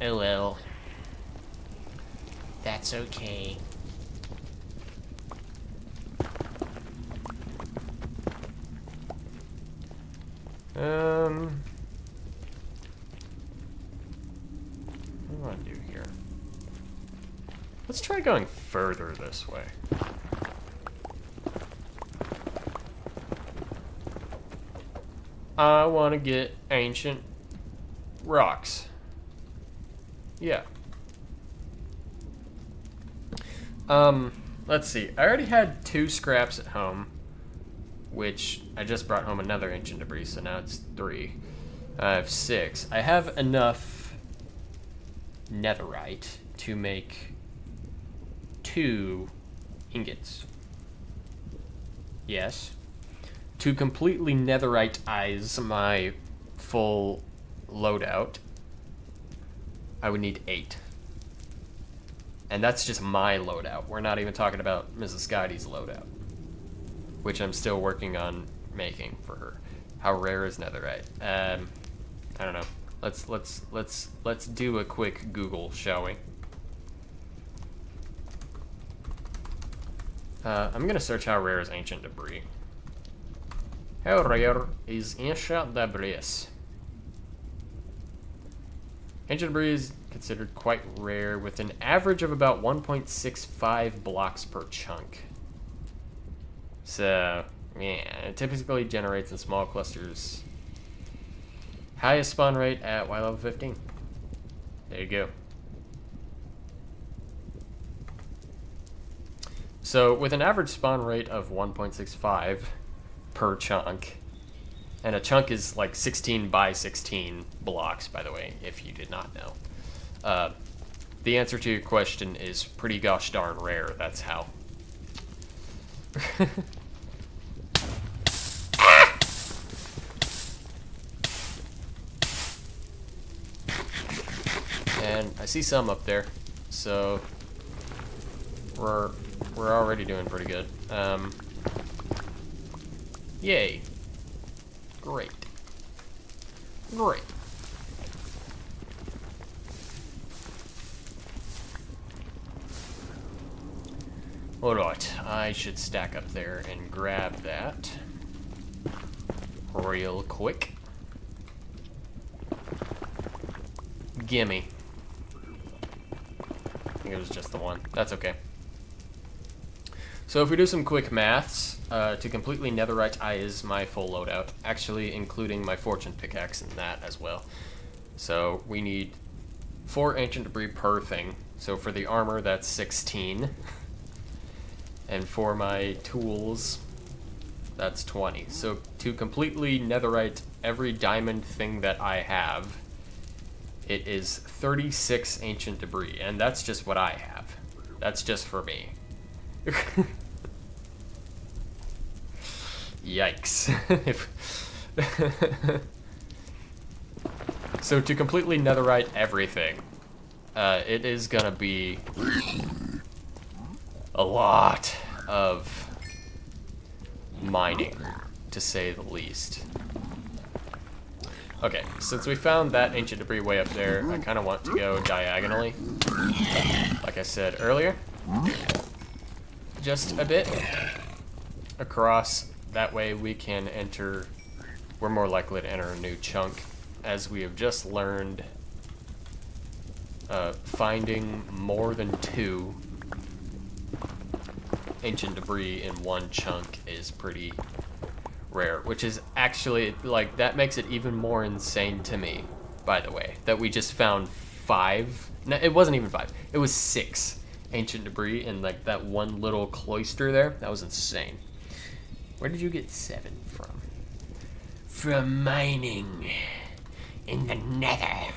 Oh well. That's okay. What do I do here? Let's try going further this way. I want to get ancient rocks. Yeah. Let's see. I already had 2 scraps at home, which I just brought home another ancient debris, so now it's 3. I have 6. I have enough netherite to make 2 ingots. Yes. To completely netherite-ize my full loadout, I would need 8. And that's just my loadout. We're not even talking about Mrs. Scotty's loadout, which I'm still working on making for her. How rare is netherite? I don't know. Let's do a quick Google, shall we? I'm gonna search how rare is ancient debris. How rare is ancient debris? Ancient debris is considered quite rare, with an average of about 1.65 blocks per chunk. So, yeah, it typically generates in small clusters. Highest spawn rate at Y level 15. There you go. So, with an average spawn rate of 1.65 per chunk, and a chunk is like 16 by 16 blocks, by the way, if you did not know. The answer to your question is pretty gosh darn rare, that's how. And I see some up there, so we're already doing pretty good. Yay. Great. Great. Alright, I should stack up there and grab that real quick. Gimme. I think it was just the one. That's okay. So if we do some quick maths, to completely netherite is my full loadout, actually including my fortune pickaxe and that as well. So we need 4 ancient debris per thing. So for the armor, that's 16. And for my tools, that's 20. So to completely netherite every diamond thing that I have, it is 36 ancient debris, and that's just what I have. That's just for me. Yikes. So to completely netherite everything, it is gonna be a lot of mining, to say the least. Okay, since we found that ancient debris way up there, I kind of want to go diagonally, like I said earlier. Just a bit across. That way we can enter, we're more likely to enter a new chunk, as we have just learned finding more than 2 ancient debris in one chunk is pretty rare, which is actually, like, that makes it even more insane to me, by the way, that we just found 5, no, it wasn't even 5, it was 6 ancient debris in, like, that one little cloister there. That was insane. Where did you get 7 from? From mining in the nether.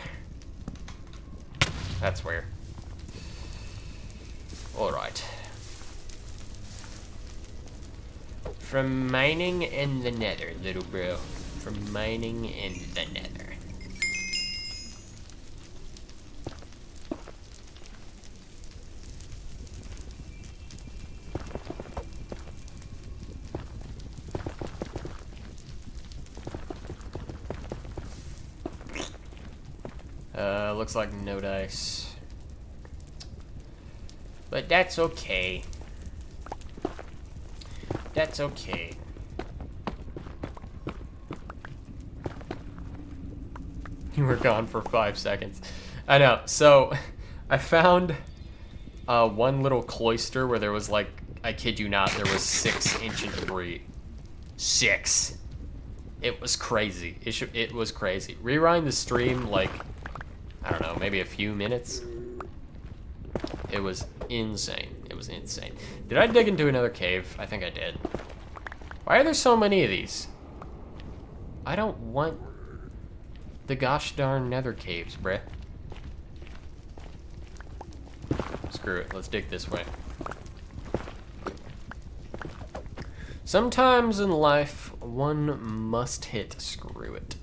That's where. Alright. From mining in the nether, little bro. From mining in the nether. Looks like no dice. But that's okay. That's okay. You were gone for 5 seconds. I know. So, I found one little cloister where there was, like, I kid you not, there was 6 ancient debris. 6. It was crazy. It was crazy. Rewind the stream, like, I don't know, maybe a few minutes. It was insane. It was insane. Did I dig into another cave? I think I did. Why are there so many of these? I don't want the gosh darn nether caves, bruh. Screw it. Let's dig this way. Sometimes in life, one must hit screw it.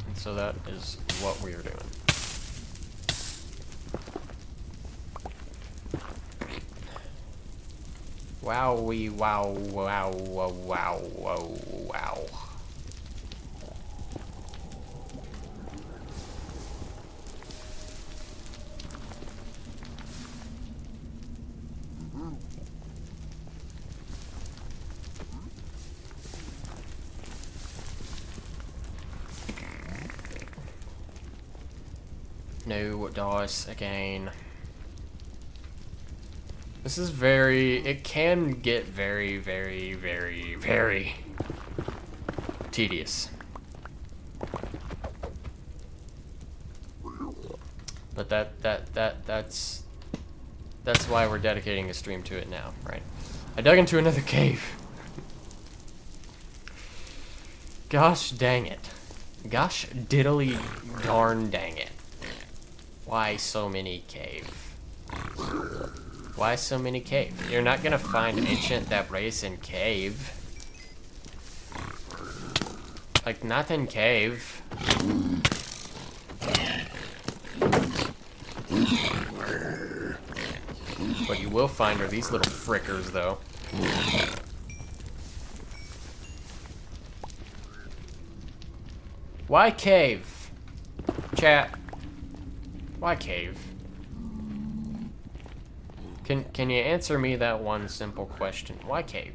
And so that is what we are doing. Wowie, wow, wow, wow, wow, wow, wow. No dice again. This is it can get very, very, very, very tedious. But that's why we're dedicating a stream to it now, right? I dug into another cave. Gosh dang it. Gosh diddly darn dang it. Why so many cave? Why so many cave? You're not gonna find ancient debris in cave. Like, not in cave. What you will find are these little frickers, though. Why cave? Chat. Why cave? Can you answer me that one simple question? Why cave?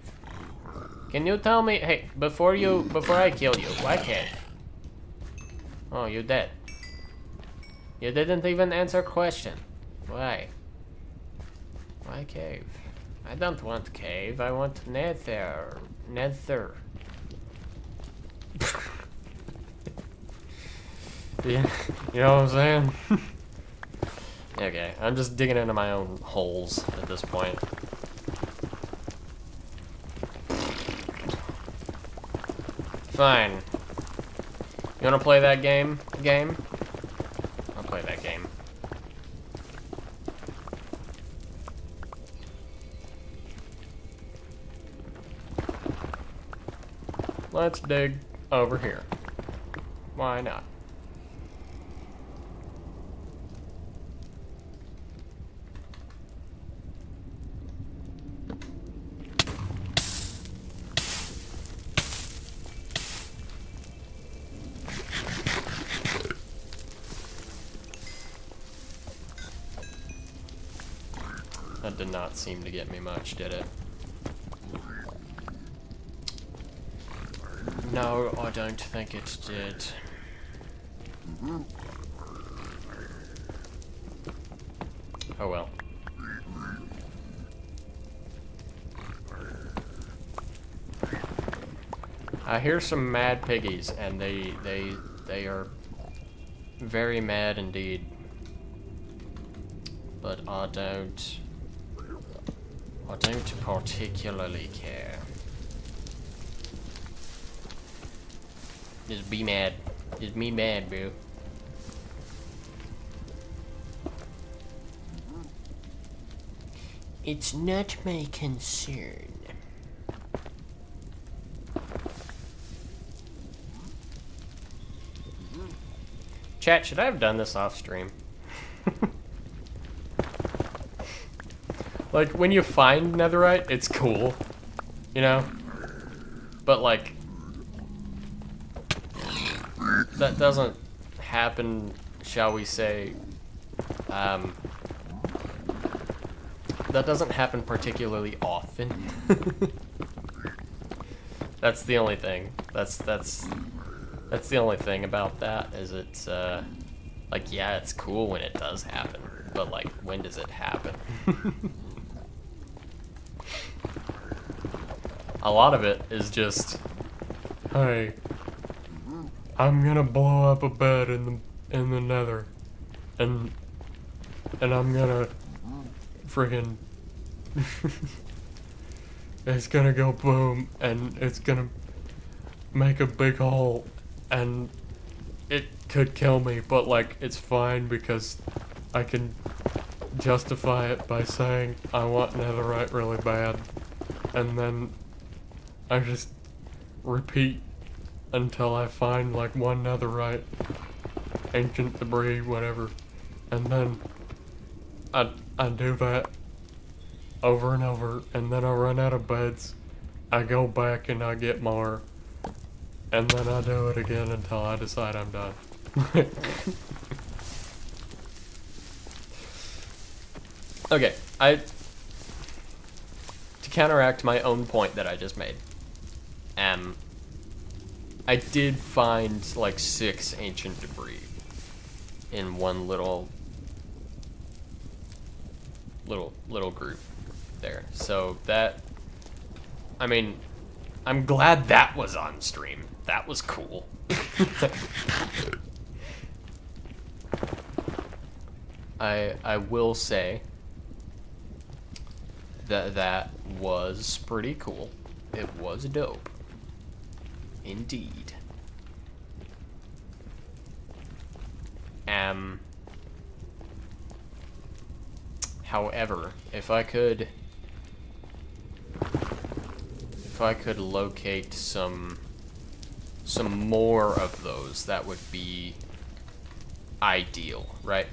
Can you tell me, hey, before I kill you, why cave? Oh, you're dead. You didn't even answer question. Why? Why cave? I don't want cave, I want nether. Nether. Yeah, you know what I'm saying? Okay, I'm just digging into my own holes at this point. Fine. You wanna play that game? I'll play that game. Let's dig over here. Why not? That did not seem to get me much, did it? No, I don't think it did. Oh well. I hear some mad piggies, and they are very mad indeed. But I don't particularly care. Just be mad. Just be mad, bro. It's not my concern. Chat, should I have done this off stream? Like, when you find netherite, it's cool. You know? But, like, that doesn't happen, shall we say, that doesn't happen particularly often. That's the only thing. That's the only thing about that, is it's, like, yeah, it's cool when it does happen, but, like, when does it happen? A lot of it is just, hey, I'm gonna blow up a bed in the nether, and I'm gonna friggin' it's gonna go boom, and it's gonna make a big hole, and it could kill me, but like, it's fine because I can justify it by saying I want netherite really bad, and then I just repeat until I find like one netherite, ancient debris, whatever, and then I do that over and over, and then I run out of beds, I go back and I get more, and then I do it again until I decide I'm done. Okay, to counteract my own point that I just made, I did find like 6 ancient debris in one little group there. So that, I mean, I'm glad that was on stream. That was cool. I will say that was pretty cool. It was dope. Indeed. However, if I could locate some more of those, that would be ideal, right?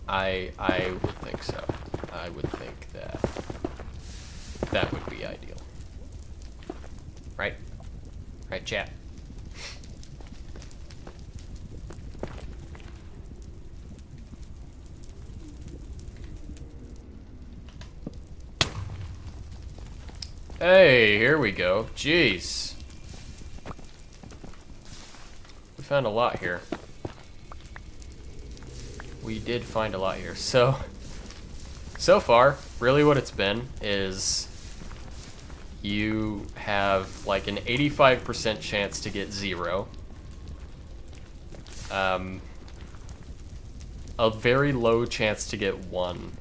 I would think so. I would think that would be ideal. Right? Right, chat? Hey, here we go. Jeez. We found a lot here. We did find a lot here. So far, really what it's been is you have like an 85% chance to get 0. A very low chance to get 1.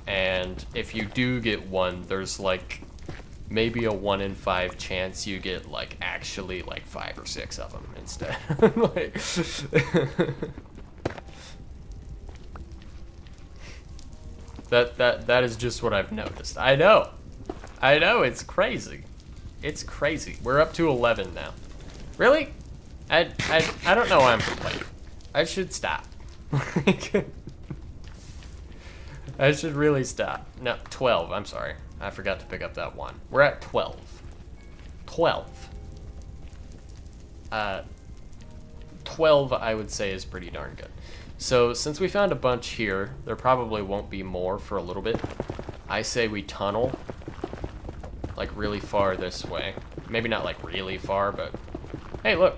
And if you do get 1, there's like maybe a 1 in 5 chance you get like actually like 5 or 6 of them instead. Like, that is just what I've noticed. I know, it's crazy. It's crazy. We're up to 11 now. Really? I don't know why I'm complaining. I should stop. I should really stop. No, 12. I'm sorry. I forgot to pick up that 1. We're at 12. 12. 12, I would say, is pretty darn good. So, since we found a bunch here, there probably won't be more for a little bit. I say we tunnel, like, really far this way. Maybe not, like, really far, but... Hey, look!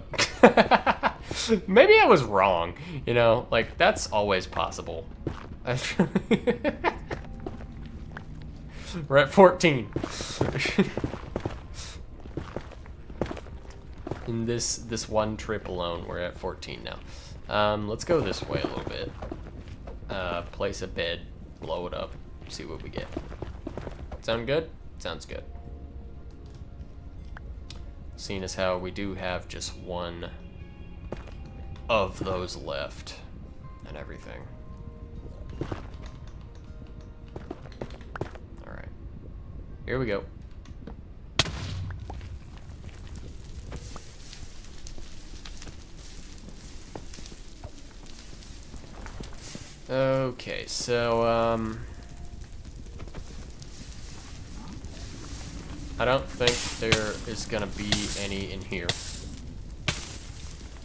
Maybe I was wrong, you know? Like, that's always possible. We're at 14. In this one trip alone, we're at 14 now. Let's go this way a little bit. Place a bed, blow it up, see what we get. Sound good? Sounds good. Seeing as how we do have just 1 of those left and everything. Alright. Here we go. Okay, so, I don't think there is gonna be any in here.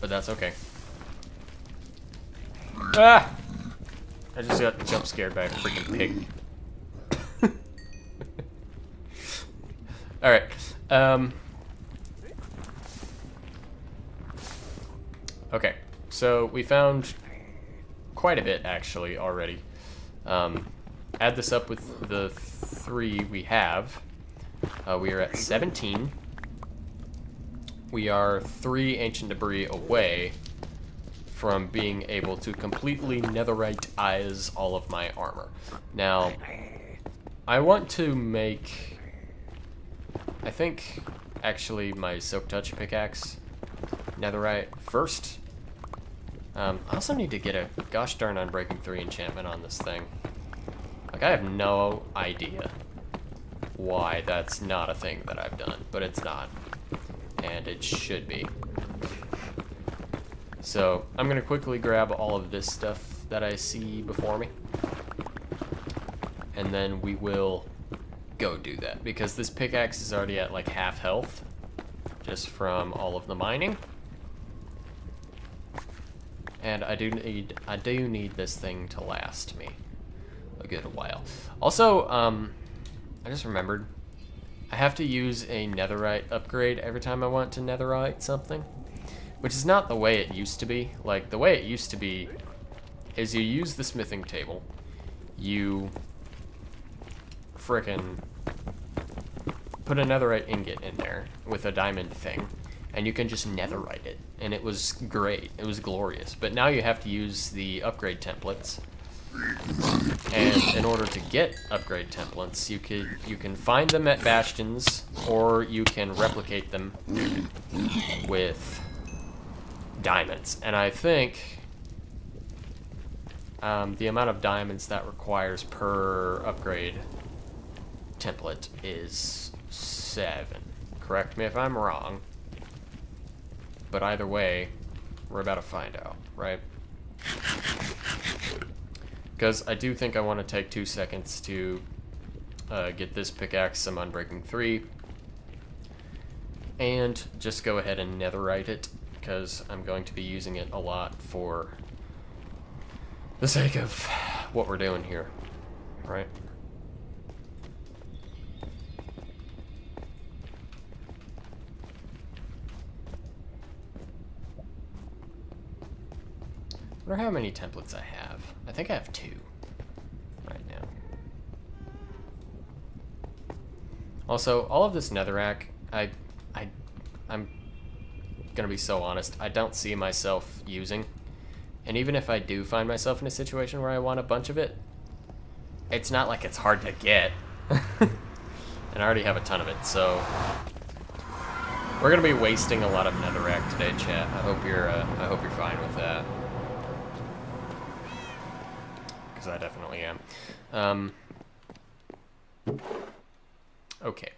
But that's okay. Ah! I just got jump scared by a freaking pig. Alright, okay, so we found quite a bit, actually, already. Add this up with the 3 we have. We are at 17. We are 3 ancient debris away from being able to completely netherite-ize all of my armor. Now, I want to make... I think, actually, my Silk Touch pickaxe netherite first. I also need to get a gosh darn Unbreaking 3 enchantment on this thing. Like, I have no idea why that's not a thing that I've done, but it's not. And it should be. So, I'm gonna quickly grab all of this stuff that I see before me. And then we will go do that, because this pickaxe is already at like half health, just from all of the mining. And I do need this thing to last me a good while. Also, I just remembered, I have to use a netherite upgrade every time I want to netherite something, which is not the way it used to be. Like, the way it used to be is you use the smithing table, you frickin' put a netherite ingot in there with a diamond thing, and you can just netherite it, and it was great. It was glorious. But now you have to use the upgrade templates, and in order to get upgrade templates, you can find them at bastions, or you can replicate them with diamonds. And I think the amount of diamonds that requires per upgrade template is 7. Correct me if I'm wrong. But either way, we're about to find out, right? Because I do think I want to take 2 seconds to get this pickaxe some Unbreaking 3. And just go ahead and netherite it, because I'm going to be using it a lot for the sake of what we're doing here, right? wonder how many templates I have. I think I have 2 right now. Also, all of this netherrack, I'm gonna be so honest, I don't see myself using. And even if I do find myself in a situation where I want a bunch of it, it's not like it's hard to get. And I already have a ton of it, so we're gonna be wasting a lot of netherrack today, chat. I hope you're fine with that, because I definitely am. Okay.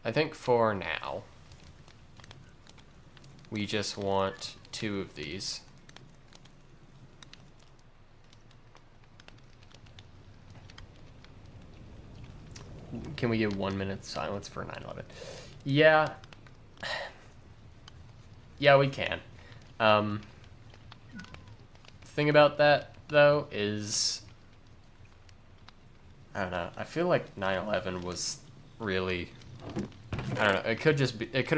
I think for now, we just want 2 of these. Can we get 1 minute silence for 9/11? Yeah. Yeah, we can. Thing about that, though, is... I don't know. I feel like 9/11 was really... I don't know. It could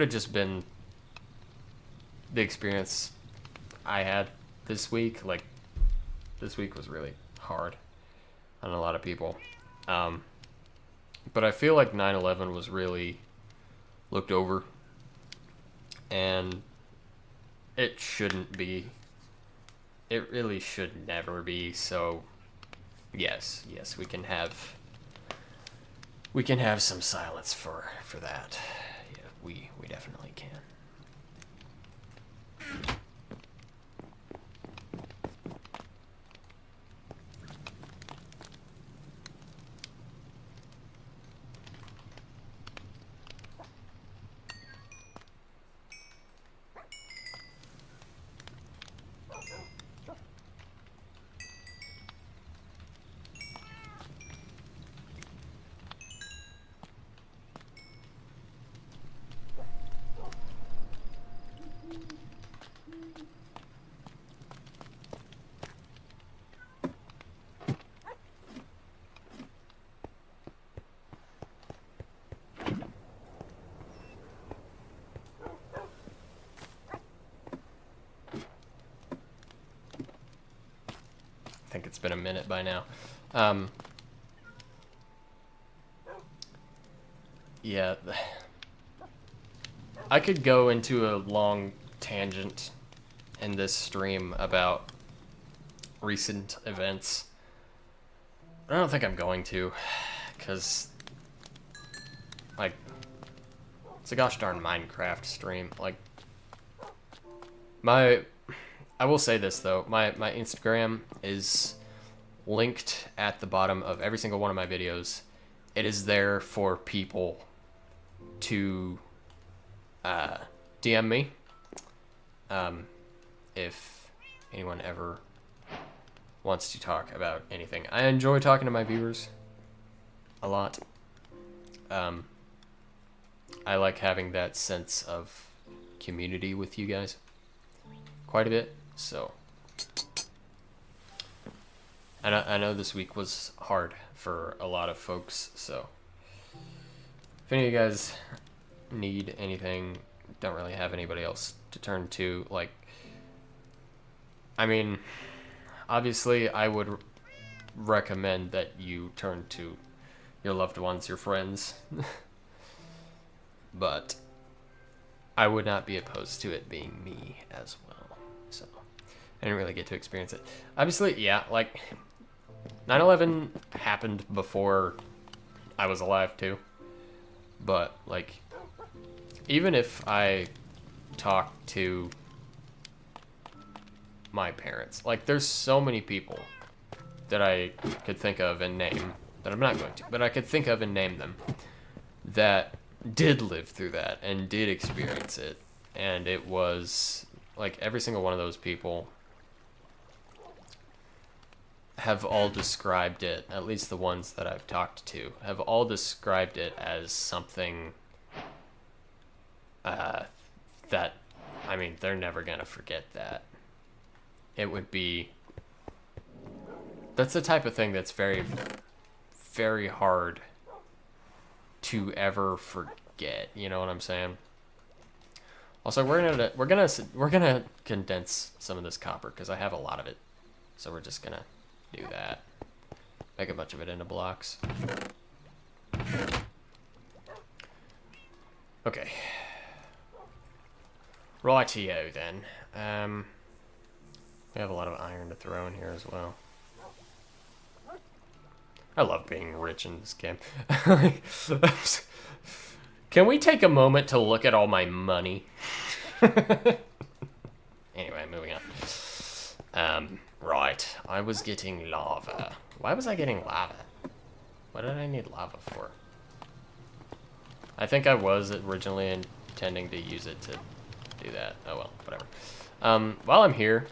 have just been the experience I had this week. Like, this week was really hard on a lot of people. But I feel like 9/11 was really looked over, and it shouldn't be. It really should never be. So, yes, we can have some silence for that. Yeah, we definitely can. I think it's been a minute by now. Yeah. I could go into a long tangent in this stream about recent events, but I don't think I'm going to, because, like, it's a gosh darn Minecraft stream. Like, I will say this, though. My Instagram is linked at the bottom of every single one of my videos. It is there for people to DM me if anyone ever wants to talk about anything. I enjoy talking to my viewers a lot. I like having that sense of community with you guys quite a bit. So I know this week was hard for a lot of folks, so if any of you guys need anything, don't really have anybody else to turn to, like, I mean, obviously I would recommend that you turn to your loved ones, your friends, but I would not be opposed to it being me as well, so I didn't really get to experience it. Obviously, yeah, like, 9/11 happened before I was alive, too. But, like, even if I talk to my parents, like, there's so many people that I could think of and name, that I'm not going to, but I could think of and name them, that did live through that and did experience it. And it was, like, every single one of those people have all described it, at least the ones that I've talked to, have all described it as something that, I mean, they're never going to forget that. It would be... That's the type of thing that's very, very hard to ever forget, you know what I'm saying? Also, we're gonna condense some of this copper because I have a lot of it. So we're just gonna do that. Make a bunch of it into blocks. Okay. Rightio then. We have a lot of iron to throw in here as well. I love being rich in this game. Can we take a moment to look at all my money? Anyway, moving on. Right. I was getting lava. Why was I getting lava? What did I need lava for? I think I was originally intending to use it to do that. Oh well, whatever. While I'm here,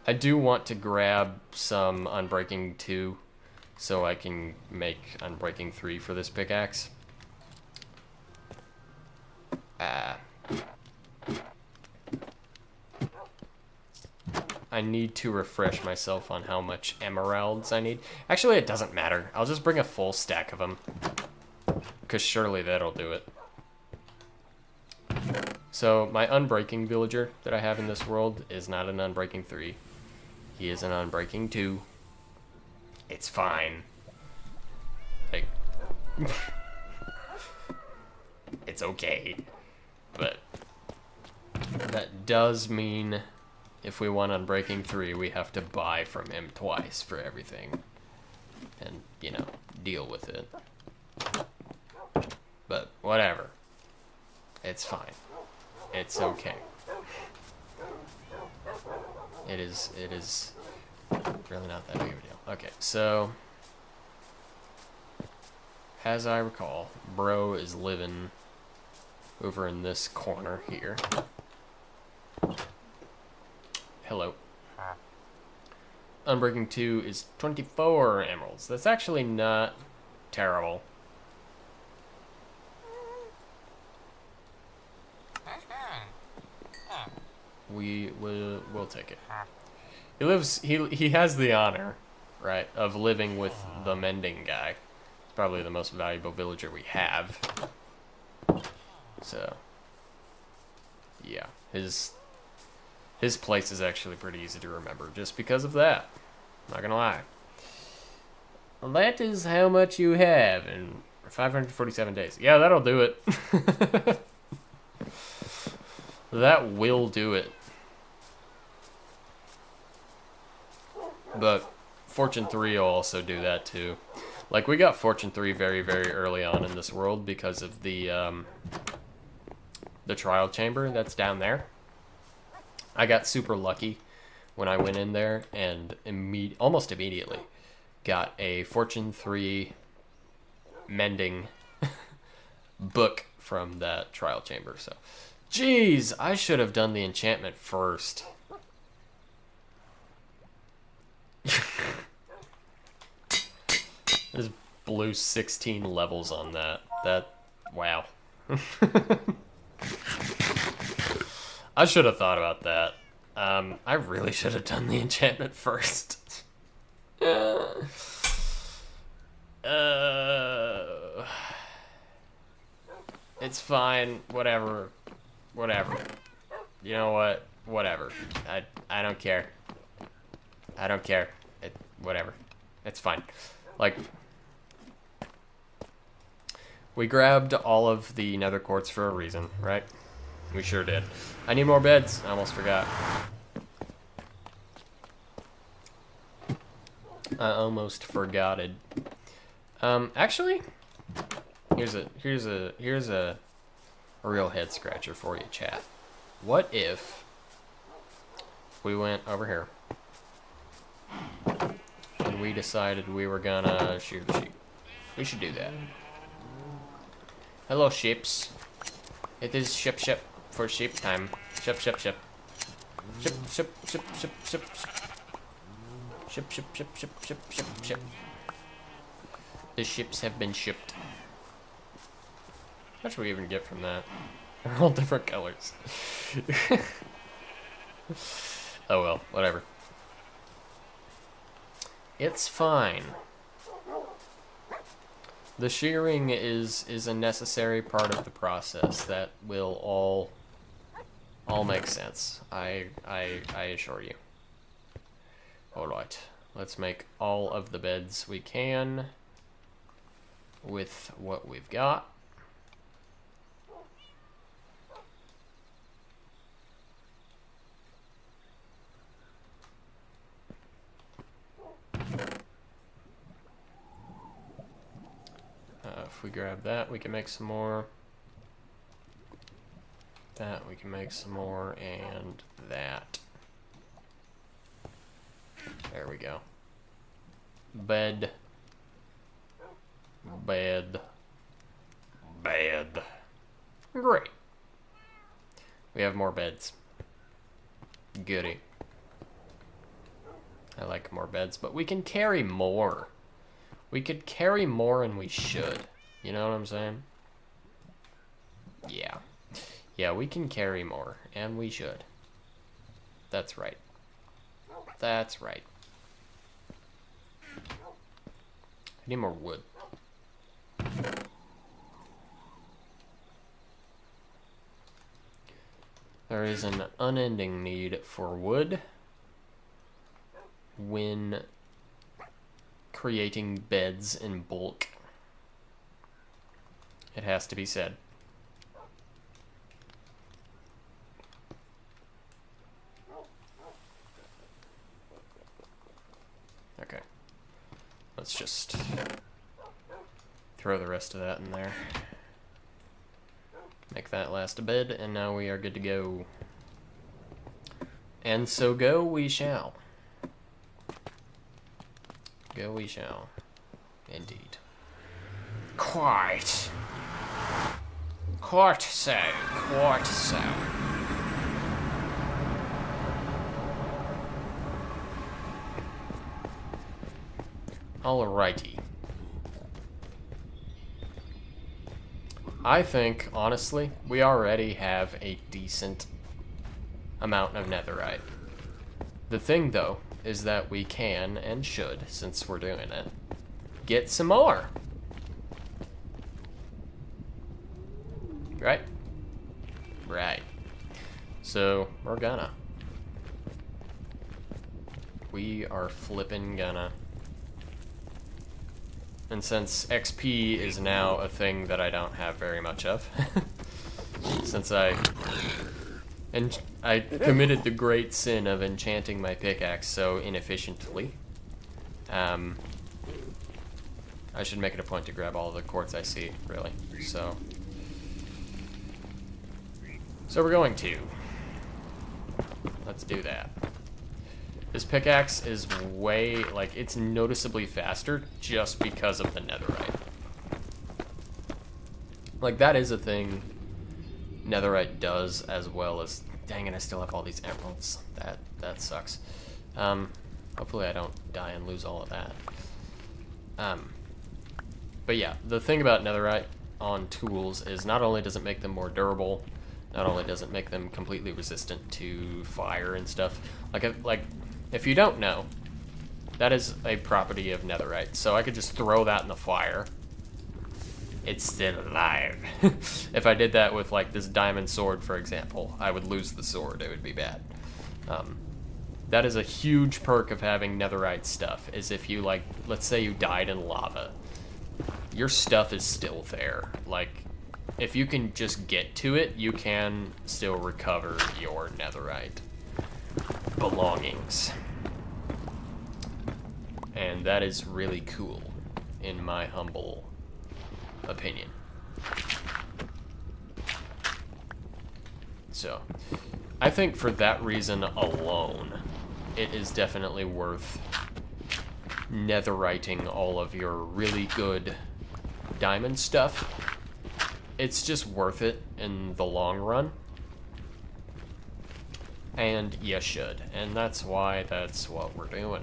I do want to grab some Unbreaking 2 so I can make Unbreaking 3 for this pickaxe. I need to refresh myself on how much emeralds I need. Actually, it doesn't matter. I'll just bring a full stack of them, because surely that'll do it. So my Unbreaking villager that I have in this world is not an Unbreaking 3. He is an Unbreaking 2. It's fine. Like, it's okay. But that does mean if we want Unbreaking 3, we have to buy from him twice for everything. And, you know, deal with it. But whatever. It's fine. It's okay. It is really not that big of a deal. Okay, so as I recall, bro is living over in this corner here. Hello. Unbreaking 2 is 24 emeralds. That's actually not terrible. We'll take it. He has the honor, right, of living with the mending guy. It's probably the most valuable villager we have. So yeah, his place is actually pretty easy to remember just because of that. Not gonna lie. Well, that is how much you have in 547 days. Yeah, that'll do it. That will do it. But Fortune 3 will also do that too. Like, we got Fortune 3 very, very early on in this world because of the trial chamber that's down there. I got super lucky when I went in there and almost immediately got a Fortune 3 mending book from that trial chamber. So, jeez, I should have done the enchantment first. Just blew 16 levels on that. Wow. I should have thought about that. I really should have done the enchantment first. It's fine. Whatever. You know what? Whatever. I don't care. I don't care. Whatever. It's fine. Like, we grabbed all of the nether quartz for a reason, right? We sure did. I need more beds. I almost forgot. I almost forgot it. Actually, here's a real head scratcher for you, chat. What if we went over here and we decided we were gonna shoot a sheep? We should do that. Hello, sheeps. It is ship for sheep time. Ship. Ship. The ships have been shipped. How much do we even get from that? They're all different colors. Oh well, whatever. It's fine. The shearing is a necessary part of the process that will all all makes sense. I assure you. Alright, let's make all of the beds we can with what we've got. If we grab that, we can make some more. That, we can make some more, and that. There we go. Bed. Bed. Bed. Great. We have more beds. Goody. I like more beds, but we can carry more. We could carry more and we should. You know what I'm saying? Yeah. Yeah, we can carry more, and we should. That's right. That's right. I need more wood. There is an unending need for wood when creating beds in bulk. It has to be said. Okay. Let's just throw the rest of that in there. Make that last a bed, and now we are good to go. And so go we shall. Go we shall. Indeed. Quite. Quite so. Quite so. Alrighty. I think, honestly, we already have a decent amount of netherite. The thing, though, is that we can, and should, since we're doing it, get some more. Right? Right. So, we're gonna. We are flippin' gonna. And since XP is now a thing that I don't have very much of, since I committed the great sin of enchanting my pickaxe so inefficiently, I should make it a point to grab all the quartz I see, really. So we're going to. Let's do that. This pickaxe is way, like, it's noticeably faster just because of the netherite. Like, that is a thing netherite does, as well as, dang it, I still have all these emeralds. That sucks. Hopefully I don't die and lose all of that. But yeah, the thing about netherite on tools is not only does it make them more durable, not only does it make them completely resistant to fire and stuff, if you don't know, that is a property of netherite. So I could just throw that in the fire. It's still alive. If I did that with, like, this diamond sword, for example, I would lose the sword. It would be bad. That is a huge perk of having netherite stuff, is if you, like, let's say you died in lava. Your stuff is still there. Like, if you can just get to it, you can still recover your netherite belongings. And that is really cool, in my humble opinion. So, I think for that reason alone, it is definitely worth netheriting all of your really good diamond stuff. It's just worth it in the long run. And you should. And that's why that's what we're doing.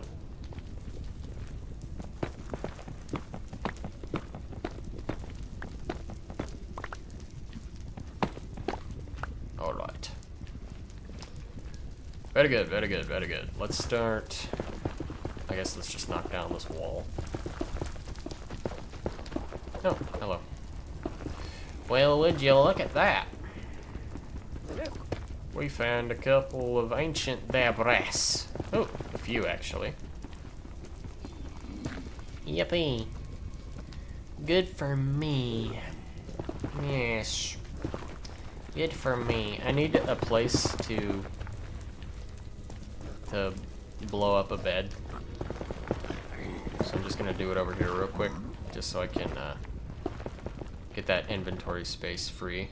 Alright. Very good, very good, very good. Let's start... I guess let's just knock down this wall. Oh, hello. Well, would you look at that? We found a couple of ancient debris. Oh, a few actually. Yippee. Good for me. Yes. Good for me. I need a place to blow up a bed. So I'm just gonna do it over here real quick, just so I can get that inventory space free.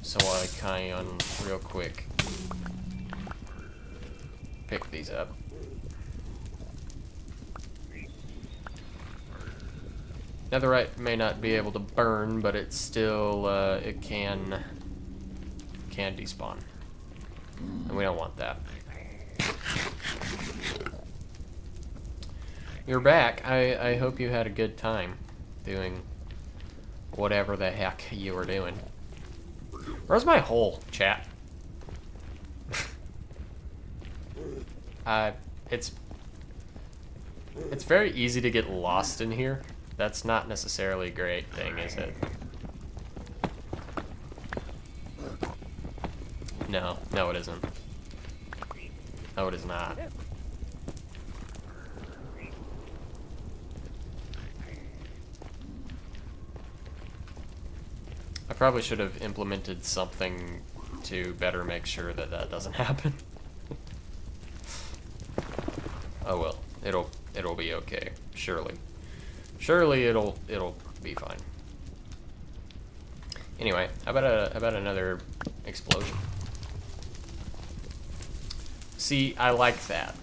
So I can real quick pick these up. Netherite may not be able to burn, but it's still it can despawn, and we don't want that. You're back. I hope you had a good time doing whatever the heck you were doing. Where's my hole, chat? It's very easy to get lost in here. That's not necessarily a great thing, is it? No, it isn't. No, it is not. I probably should have implemented something to better make sure that that doesn't happen. Oh well, it'll be okay. Surely it'll be fine. Anyway, how about another explosion? See, I like that.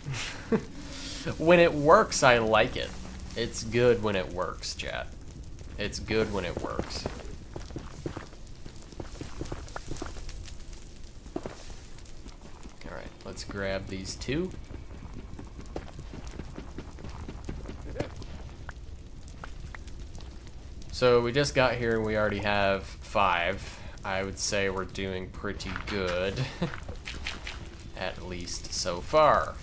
When it works, I like it. It's good when it works, chat. It's good when it works. Alright, let's grab these two. So we just got here and we already have 5. I would say we're doing pretty good. At least so far.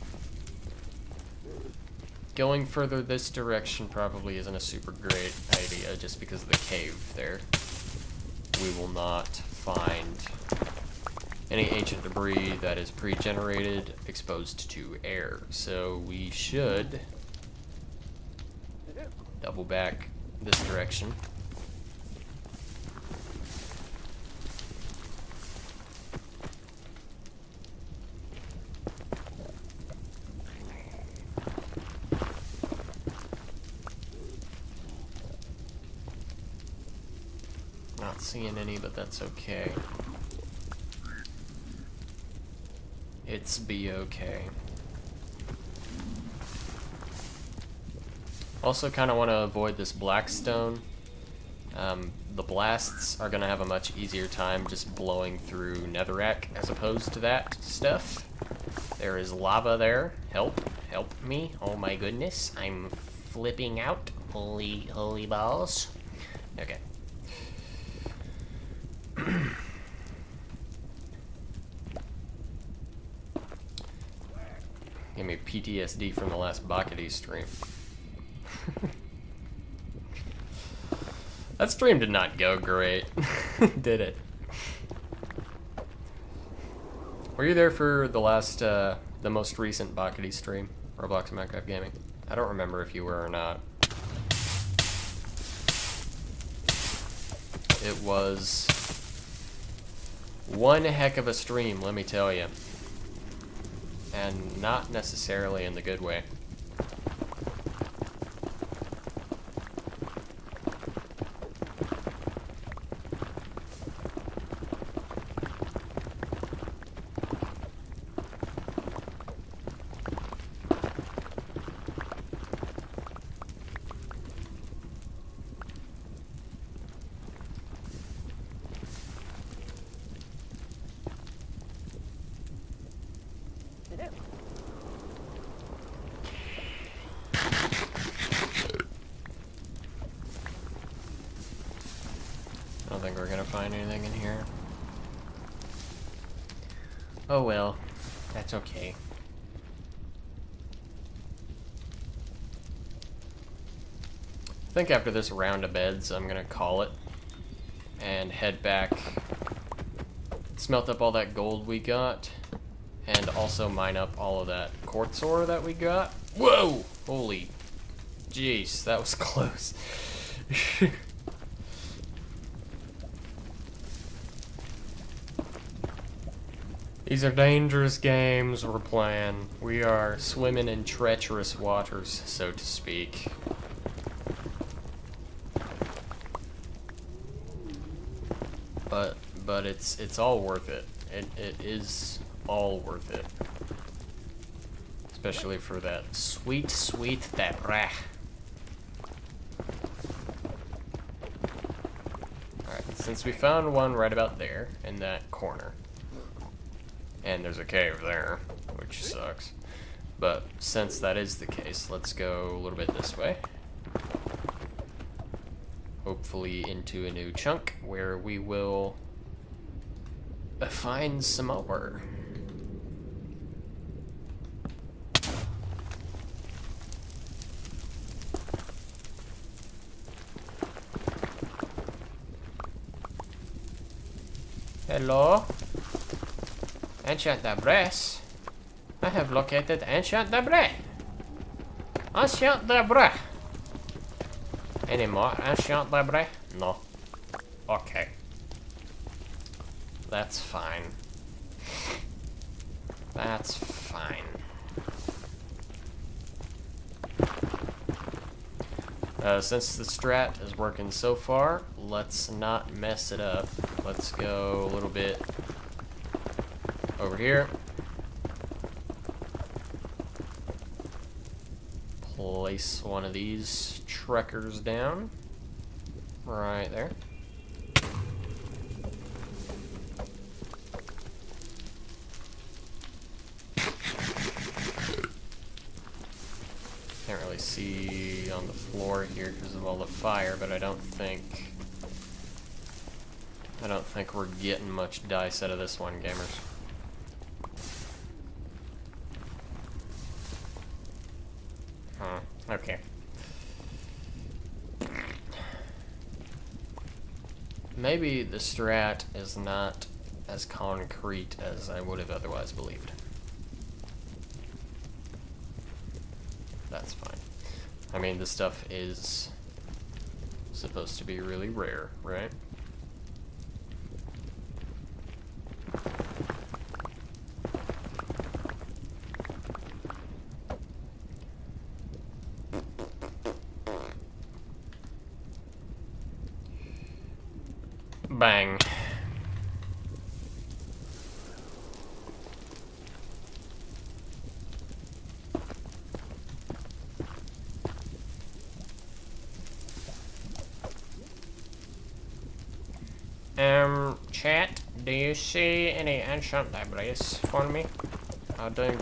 Going further this direction probably isn't a super great idea just because of the cave there. We will not find any ancient debris that is pre-generated exposed to air. So we should double back this direction. Not seeing any, but that's okay. It's be okay. Also kind of want to avoid this black stone. The blasts are going to have a much easier time just blowing through netherrack as opposed to that stuff. There is lava there. Help me. Oh my goodness. I'm flipping out. Holy balls. Okay. Give me PTSD from the last Bakity stream. That stream did not go great, did it? Were you there for the last, the most recent Bakity stream? Roblox and Minecraft Gaming? I don't remember if you were or not. It was one heck of a stream, let me tell you. And not necessarily in the good way. I don't think we're gonna find anything in here. Oh well, that's okay. I think after this round of beds, I'm gonna call it and head back smelt up all that gold we got, and also mine up all of that quartz ore that we got. Whoa! Holy jeez, that was close. These are dangerous games we're playing. We are swimming in treacherous waters, so to speak. But it's all worth it. It is all worth it. Especially for that sweet, sweet Netherite. Alright, since we found one right about there, in that corner. And there's a cave there, which sucks. But since that is the case, let's go a little bit this way. Hopefully into a new chunk where we will find some more. Hello? Ancient debris. I have located ancient debris. Ancient debris. Any more ancient debris? No. Okay. That's fine. That's fine. Since the strat is working so far, let's not mess it up. Let's go a little bit over here. Place one of these truckers down. Right there. Can't really see on the floor here because of all the fire, but I don't think we're getting much dice out of this one, gamers. Okay. Maybe the strat is not as concrete as I would have otherwise believed. That's fine. I mean, this stuff is supposed to be really rare, right? Bang. Chat, do you see any ancient debris for me? I don't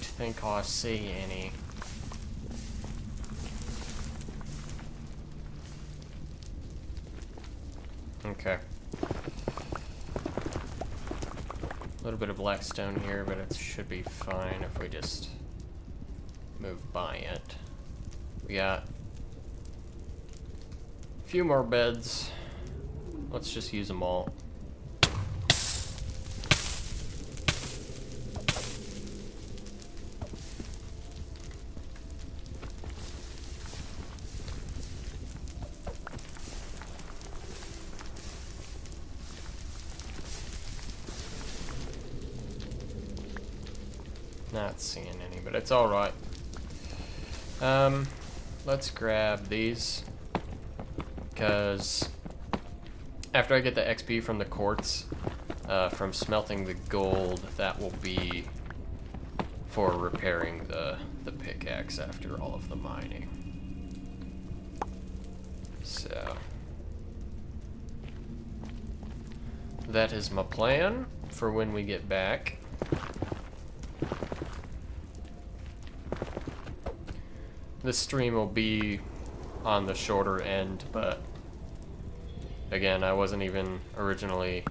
think I see any. Okay. A little bit of black stone here, but it should be fine if we just move by it. We got a few more beds. Let's just use them all. Not seeing any, but it's alright. Let's grab these. Because after I get the XP from the quartz, from smelting the gold, that will be for repairing the pickaxe after all of the mining. So that is my plan for when we get back. This stream will be on the shorter end, but again, I wasn't even originally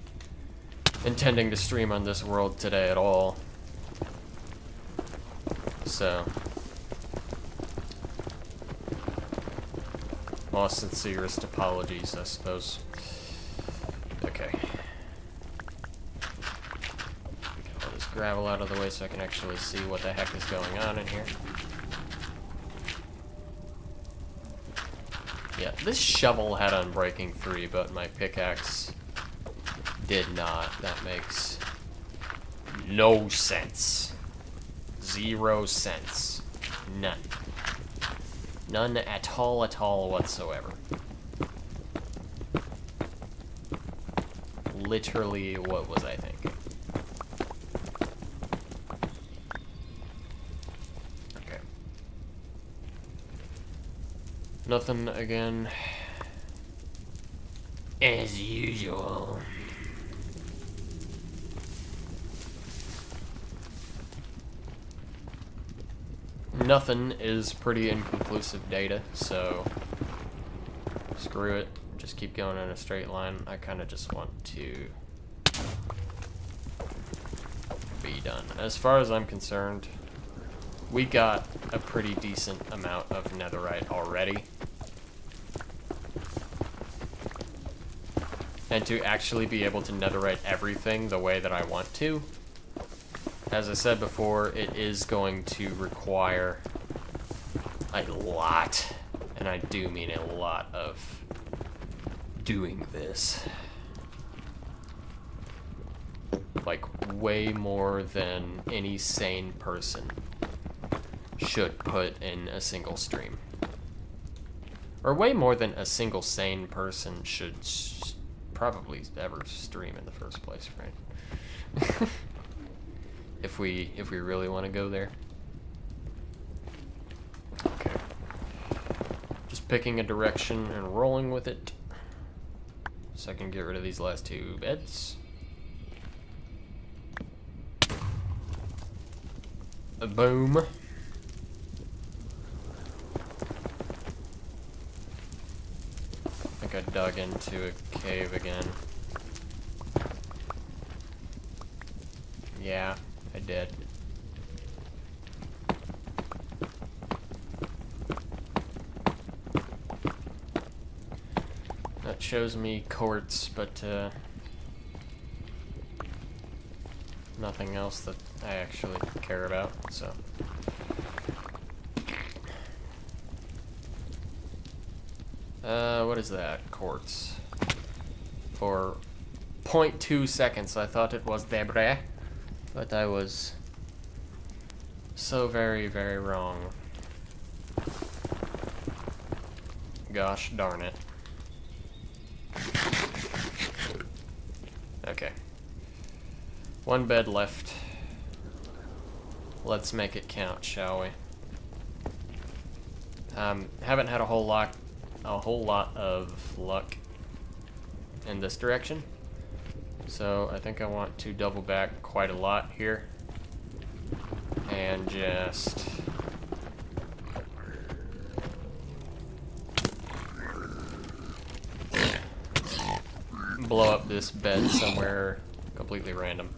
intending to stream on this world today at all. So, most sincerest apologies, I suppose. Okay. gravel out of the way so I can actually see what the heck is going on in here. Yeah, this shovel had Unbreaking 3, but my pickaxe did not. That makes no sense. 0 cents. None. None at all whatsoever. Literally, what was I thinking? Okay. Nothing again. As usual. Nothing is pretty inconclusive data, so screw it. Just keep going in a straight line. I kind of just want to be done. As far as I'm concerned, we got a pretty decent amount of netherite already. And to actually be able to netherite everything the way that I want to, as I said before, it is going to require a lot, and I do mean a lot, of doing this. Like, way more than any sane person should put in a single stream. Or way more than a single sane person should probably ever stream in the first place, right? If we really want to go there. Okay. Just picking a direction and rolling with it. So I can get rid of these last 2 beds. Boom. I think I dug into a cave again. Yeah, I did. That shows me quartz, but nothing else that I actually care about, so. What is that? Quartz. For 0.2 seconds I thought it was debris, but I was so very, very wrong. Gosh darn it. Okay. 1 bed left. Let's make it count, shall we? Haven't had a whole lot of luck in this direction, so I think I want to double back quite a lot here and just blow up this bed somewhere completely random.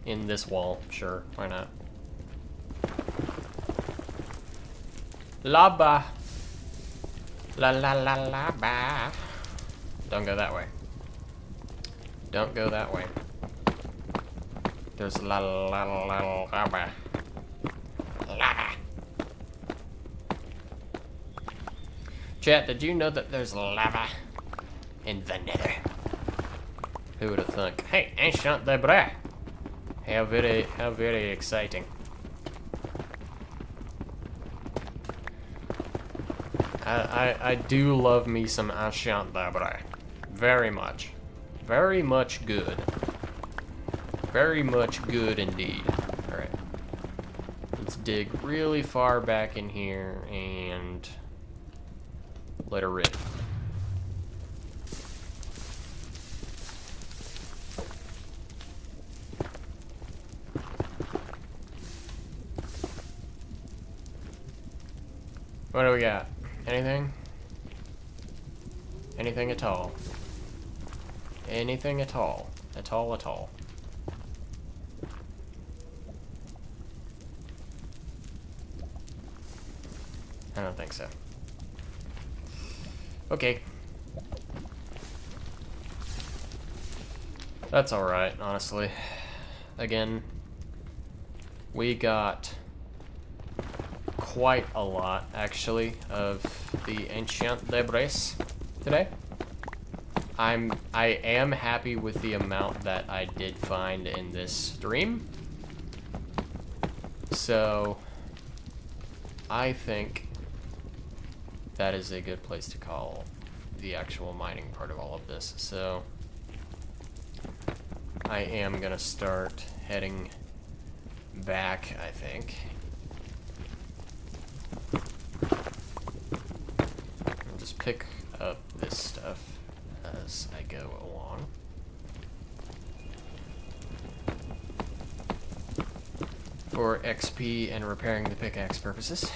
In this wall, sure, why not? Lava! La la la lava! Don't go that way. Don't go that way. There's la la la la lava. Lava! Chat, did you know that there's lava in the nether? Who would have thunk? Hey, ancient debris! How very exciting. I do love me some ancient debris. Very much. Very much good. Very much good indeed. Alright. Let's dig really far back in here and let her rip. What do we got? Anything? Anything at all? Anything at all? At all at all? I don't think so. Okay. That's alright, honestly. Again, we got quite a lot, actually, of the ancient debris today. I am happy with the amount that I did find in this stream. So, I think that is a good place to call the actual mining part of all of this. So, I am gonna start heading back, I think. I'll just pick up this stuff as I go along. For XP and repairing the pickaxe purposes.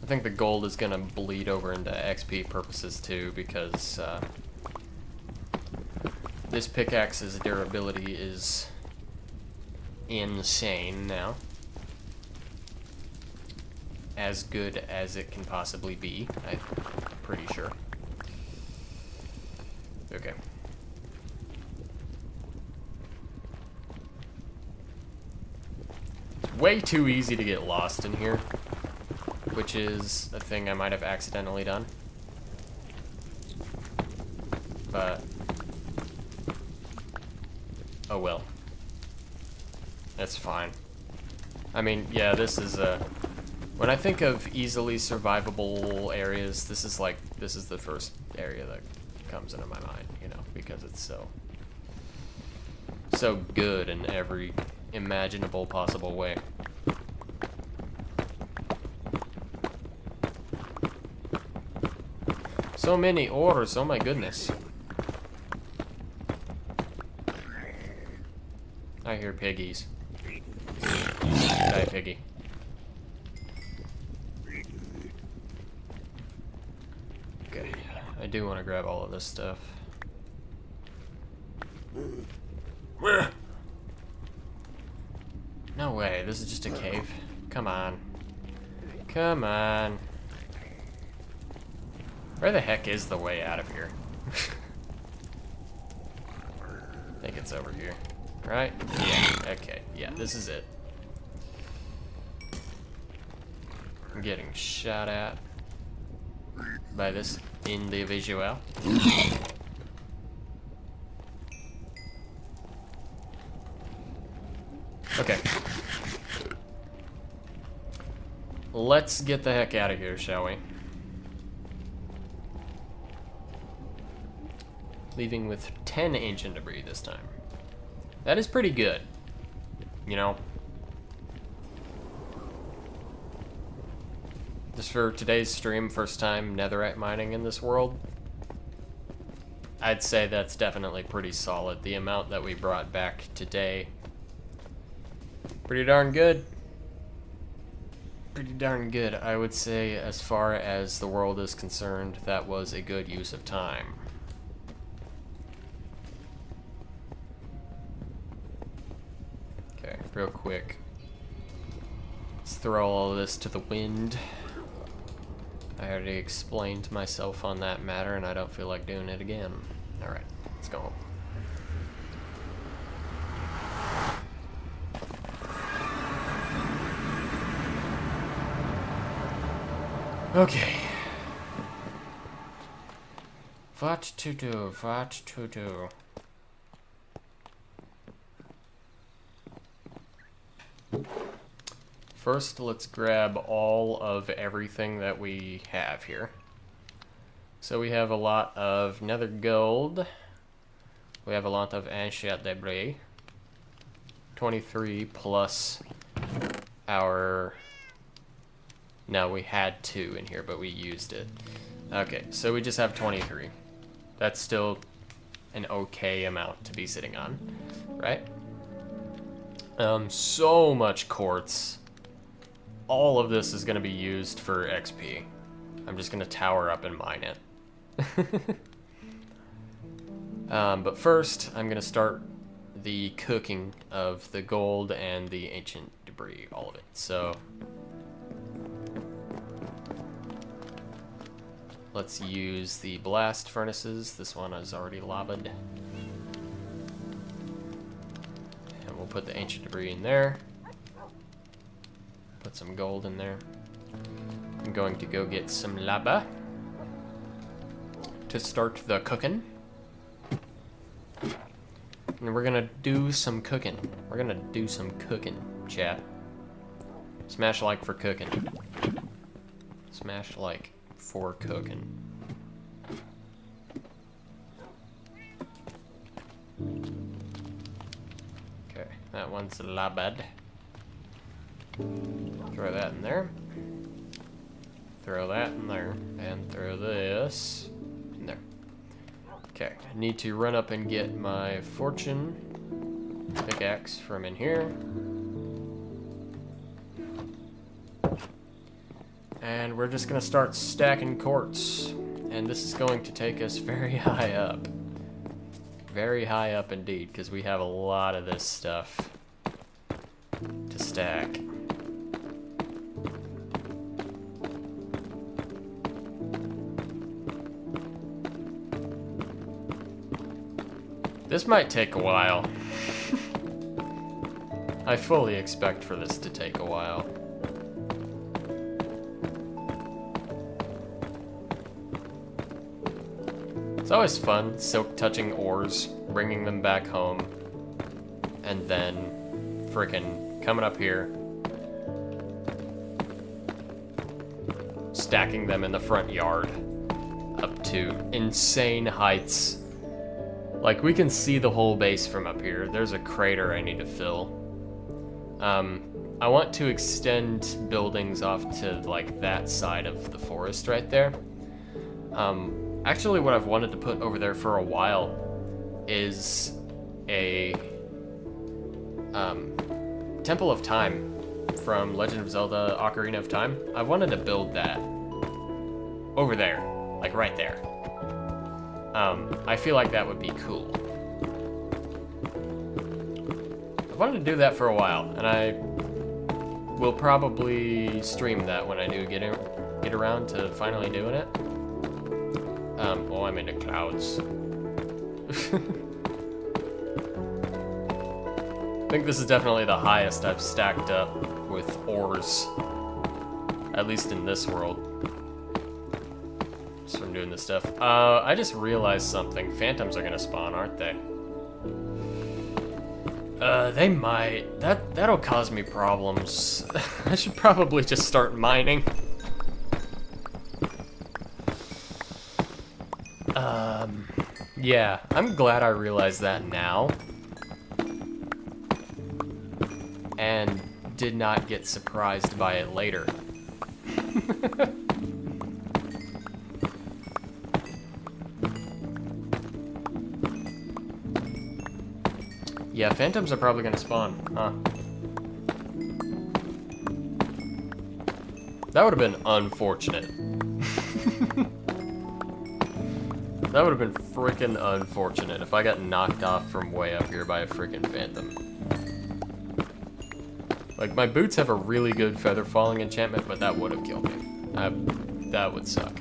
I think the gold is gonna bleed over into XP purposes too, because this pickaxe's durability is insane now. As good as it can possibly be, I'm pretty sure. Okay. It's way too easy to get lost in here, which is a thing I might have accidentally done. But, oh well. That's fine. I mean, yeah, this is when I think of easily survivable areas, this is the first area that comes into my mind, you know, because it's so good in every imaginable possible way. So many ores, oh my goodness. I hear piggies. Die, piggy. Okay, I do want to grab all of this stuff. No way, this is just a cave. Come on. Come on. Where the heck is the way out of here? I think it's over here. Right? Yeah, okay. Yeah, this is it. I'm getting shot at by this individual. Okay. Let's get the heck out of here, shall we? Leaving with 10 ancient debris this time. That is pretty good. You know? Just for today's stream, first time netherite mining in this world. I'd say that's definitely pretty solid. The amount that we brought back today. Pretty darn good. Pretty darn good. I would say, as far as the world is concerned, that was a good use of time. Okay, real quick. Let's throw all of this to the wind. I already explained myself on that matter, and I don't feel like doing it again. Alright, let's go home. Okay. What to do? What to do? First, let's grab all of everything that we have here. So we have a lot of nether gold. We have a lot of ancient debris. 23 plus our... No, we had 2 in here, but we used it. Okay, so we just have 23. That's still an okay amount to be sitting on, right? So much quartz. All of this is going to be used for XP. I'm just going to tower up and mine it. But first, I'm going to start the cooking of the gold and the ancient debris, all of it. So, let's use the blast furnaces. This one is already lavaed. And we'll put the ancient debris in there. Put some gold in there. I'm going to go get some lava to start the cooking. And we're gonna do some cooking. We're gonna do some cooking, chat. Smash like for cooking. Smash like for cooking. Okay, that one's labad. Throw that in there. Throw that in there. And throw this in there. Okay, I need to run up and get my fortune pickaxe from in here. And we're just gonna start stacking quartz. And this is going to take us very high up. Very high up indeed, because we have a lot of this stuff to stack. This might take a while. I fully expect for this to take a while. It's always fun, silk touching ores, bringing them back home, and then frickin' coming up here, stacking them in the front yard up to insane heights. Like, we can see the whole base from up here. There's a crater I need to fill. I want to extend buildings off to, like, that side of the forest right there. Actually, what I've wanted to put over there for a while is a Temple of Time from Legend of Zelda Ocarina of Time. I wanted to build that over there, like right there. I feel like that would be cool. I've wanted to do that for a while, and I will probably stream that when I do get around to finally doing it. Oh, I'm into clouds. I think this is definitely the highest I've stacked up with ores, at least in this world. Just from doing this stuff. I just realized something. Phantoms are gonna spawn, aren't they? They might. That'll cause me problems. I should probably just start mining. Yeah, I'm glad I realized that now. And did not get surprised by it later. Yeah, phantoms are probably gonna spawn, huh? That would have been unfortunate. That would have been freaking unfortunate if I got knocked off from way up here by a freaking phantom. Like, my boots have a really good feather falling enchantment, but that would have killed me. That would suck.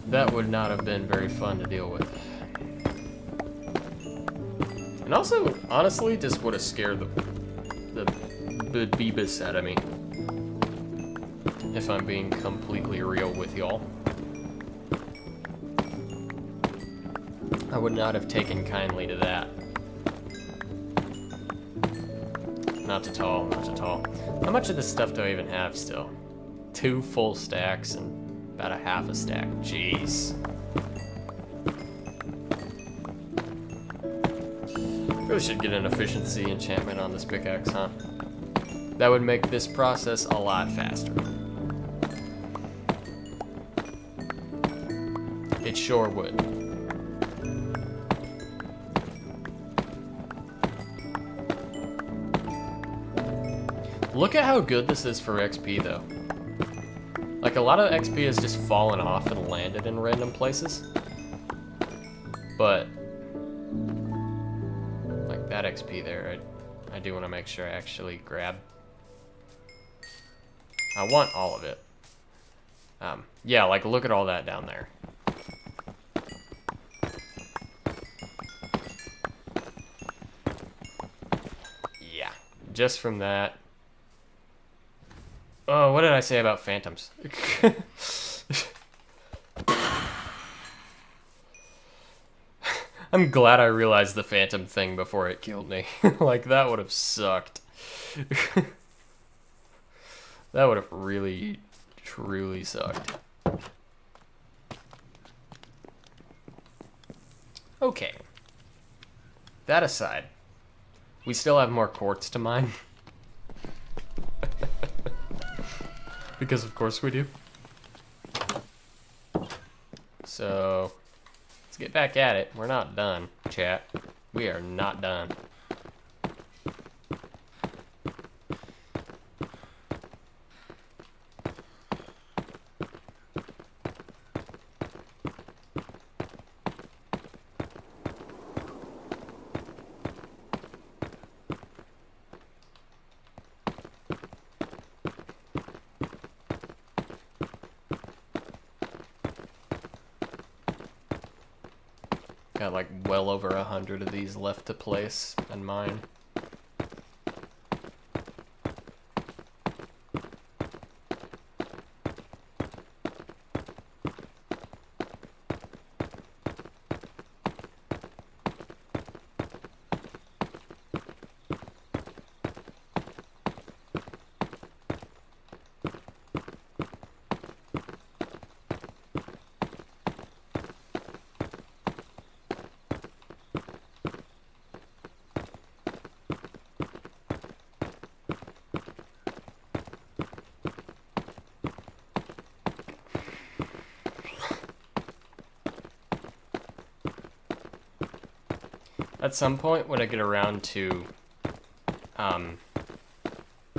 That would not have been very fun to deal with. And also, honestly, just would have scared the Beebus out of me. If I'm being completely real with y'all. I would not have taken kindly to that. Not at all, not at all. How much of this stuff do I even have still? 2 full stacks and about a half a stack. Jeez. Really should get an efficiency enchantment on this pickaxe, huh? That would make this process a lot faster. It sure would. Look at how good this is for XP, though. Like, a lot of XP has just fallen off and landed in random places. But, like that XP there, I do want to make sure I actually grab. I want all of it. Yeah, like look at all that down there. Yeah, just from that. Oh, what did I say about phantoms? I'm glad I realized the phantom thing before it killed me. Like, that would have sucked. That would have really, truly sucked. Okay. That aside, we still have more quartz to mine. Because of course we do. So, let's get back at it. We're not done, chat. We are not done. Got like well over 100 of these left to place and mine. At some point when I get around to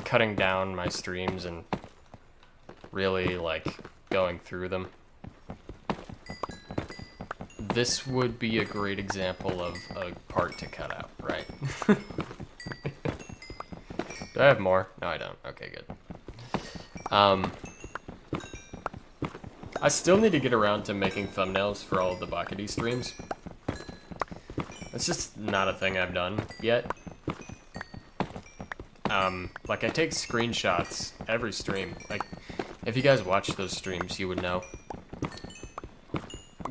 cutting down my streams and really like going through them, this would be a great example of a part to cut out, right? Do I have more? No, I don't. Okay, good. I still need to get around to making thumbnails for all of the Bakadi streams. It's just not a thing I've done yet. Like, I take screenshots every stream. Like, if you guys watch those streams, you would know.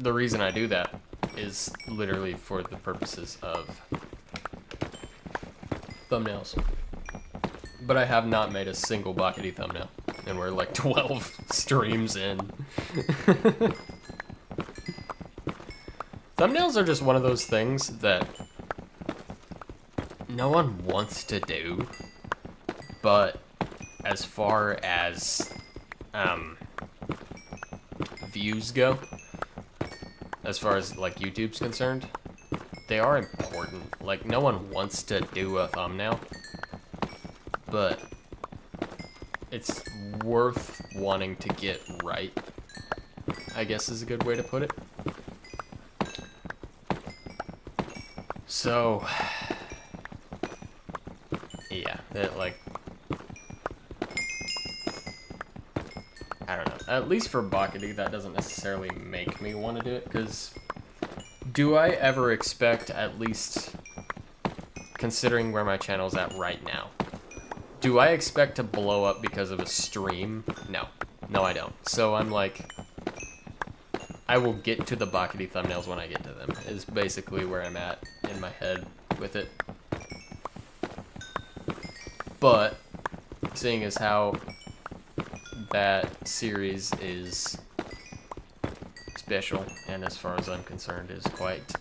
The reason I do that is literally for the purposes of thumbnails. But I have not made a single Bakadi thumbnail. And we're like 12 streams in. Thumbnails are just one of those things that no one wants to do, but as far as views go, as far as like YouTube's concerned, they are important. Like, no one wants to do a thumbnail, but it's worth wanting to get right, I guess is a good way to put it. So, yeah, that, like, I don't know. At least for Bakadi, that doesn't necessarily make me want to do it, because do I ever expect, at least considering where my channel's at right now, do I expect to blow up because of a stream? No. No, I don't. So I'm like, I will get to the Bakadi thumbnails when I get to them, is basically where I'm at in my head with it. But, seeing as how that series is special, and as far as I'm concerned is quite,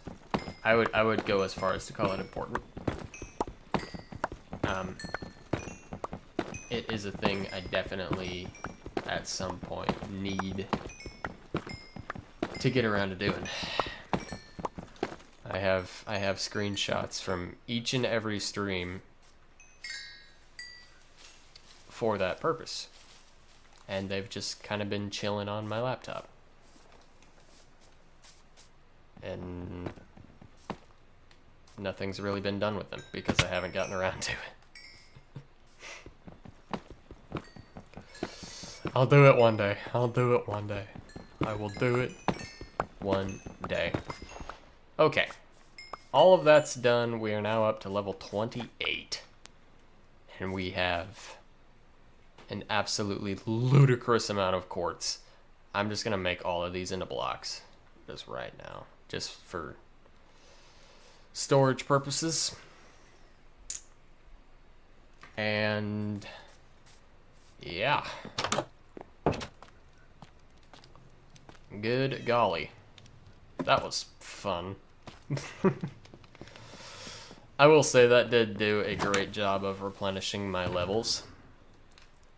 I would go as far as to call it important. It is a thing I definitely, at some point, need to get around to doing. I have screenshots from each and every stream for that purpose, and they've just kind of been chilling on my laptop. And nothing's really been done with them because I haven't gotten around to it. I'll do it one day. I'll do it one day. I will do it one day. Okay. All of that's done. We are now up to level 28. And we have an absolutely ludicrous amount of quartz. I'm just going to make all of these into blocks. Just right now. Just for storage purposes. And yeah. Good golly. That was fun. I will say that did do a great job of replenishing my levels.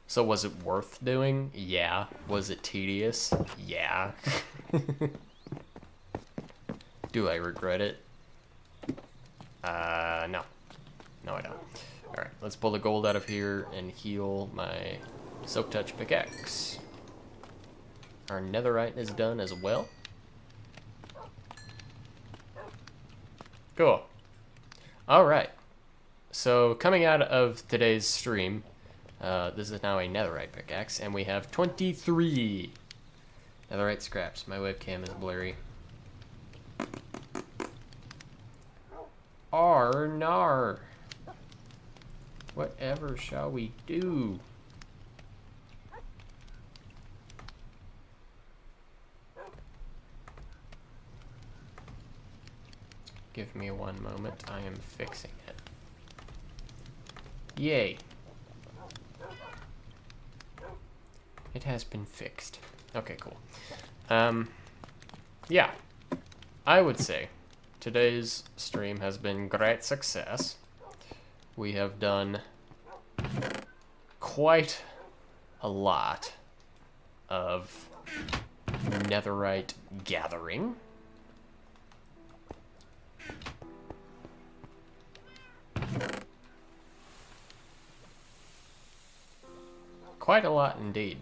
So was it worth doing? Yeah. Was it tedious? Yeah. Do I regret it? No. No, I don't. Alright, let's pull the gold out of here and heal my Silk Touch pickaxe. Our Netherite is done as well. Cool. Alright. So, coming out of today's stream, this is now a Netherite pickaxe, and we have 23 Netherite scraps. My webcam is blurry. Nar. Whatever shall we do? Give me one moment. I am fixing it. Yay. It has been fixed. Okay, cool. Yeah. I would say today's stream has been great success. We have done quite a lot of Netherite gathering. Quite a lot indeed.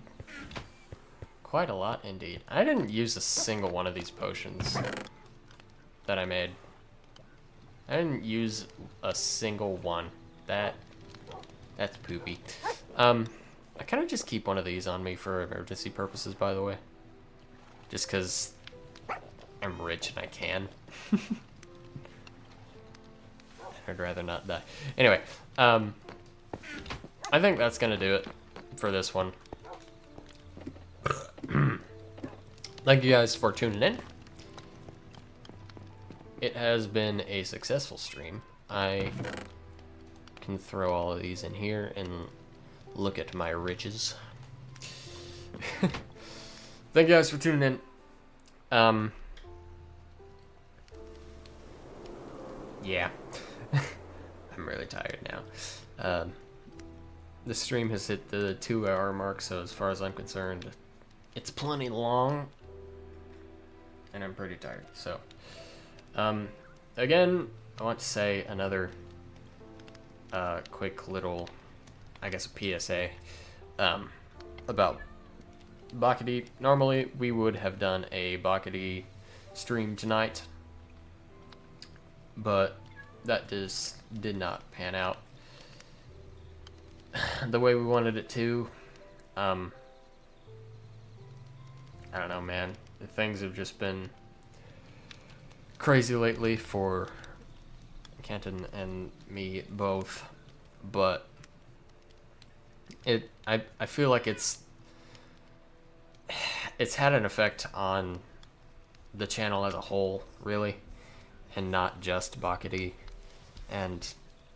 Quite a lot indeed. I didn't use a single one of these potions that I made. I didn't use a single one. That's poopy. I kind of just keep one of these on me for emergency purposes, by the way. Just because I'm rich and I can. I'd rather not die. Anyway, I think that's going to do it for this one. Thank you guys for tuning in. It has been a successful stream. I can throw all of these in here and look at my riches. Thank you guys for tuning in. Yeah. I'm really tired now. The stream has hit the 2-hour mark, so as far as I'm concerned, it's plenty long. And I'm pretty tired, so. Again, I want to say another quick little, I guess, PSA about Bakadi. Normally, we would have done a Bakadi stream tonight, but that just did not pan out the way we wanted it to. I don't know, man. Things have just been crazy lately for Canton and me both, but I feel like it's had an effect on the channel as a whole, really, and not just Bakadi, and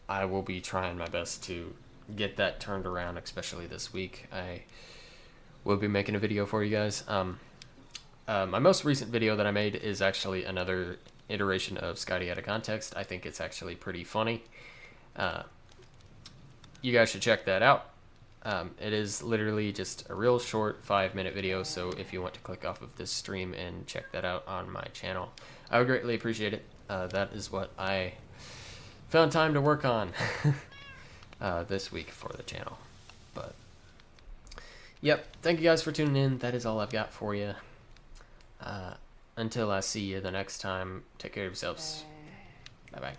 I will be trying my best to get that turned around, especially this week. I will be making a video for you guys. My most recent video that I made is actually another iteration of Scotty Out of Context. I think it's actually pretty funny. You guys should check that out. It is literally just a real short 5-minute video, so if you want to click off of this stream and check that out on my channel, I would greatly appreciate it. That is what I found time to work on this week for the channel. But yep, thank you guys for tuning in. That is all I've got for you. Until I see you the next time, take care of yourselves. Bye-bye.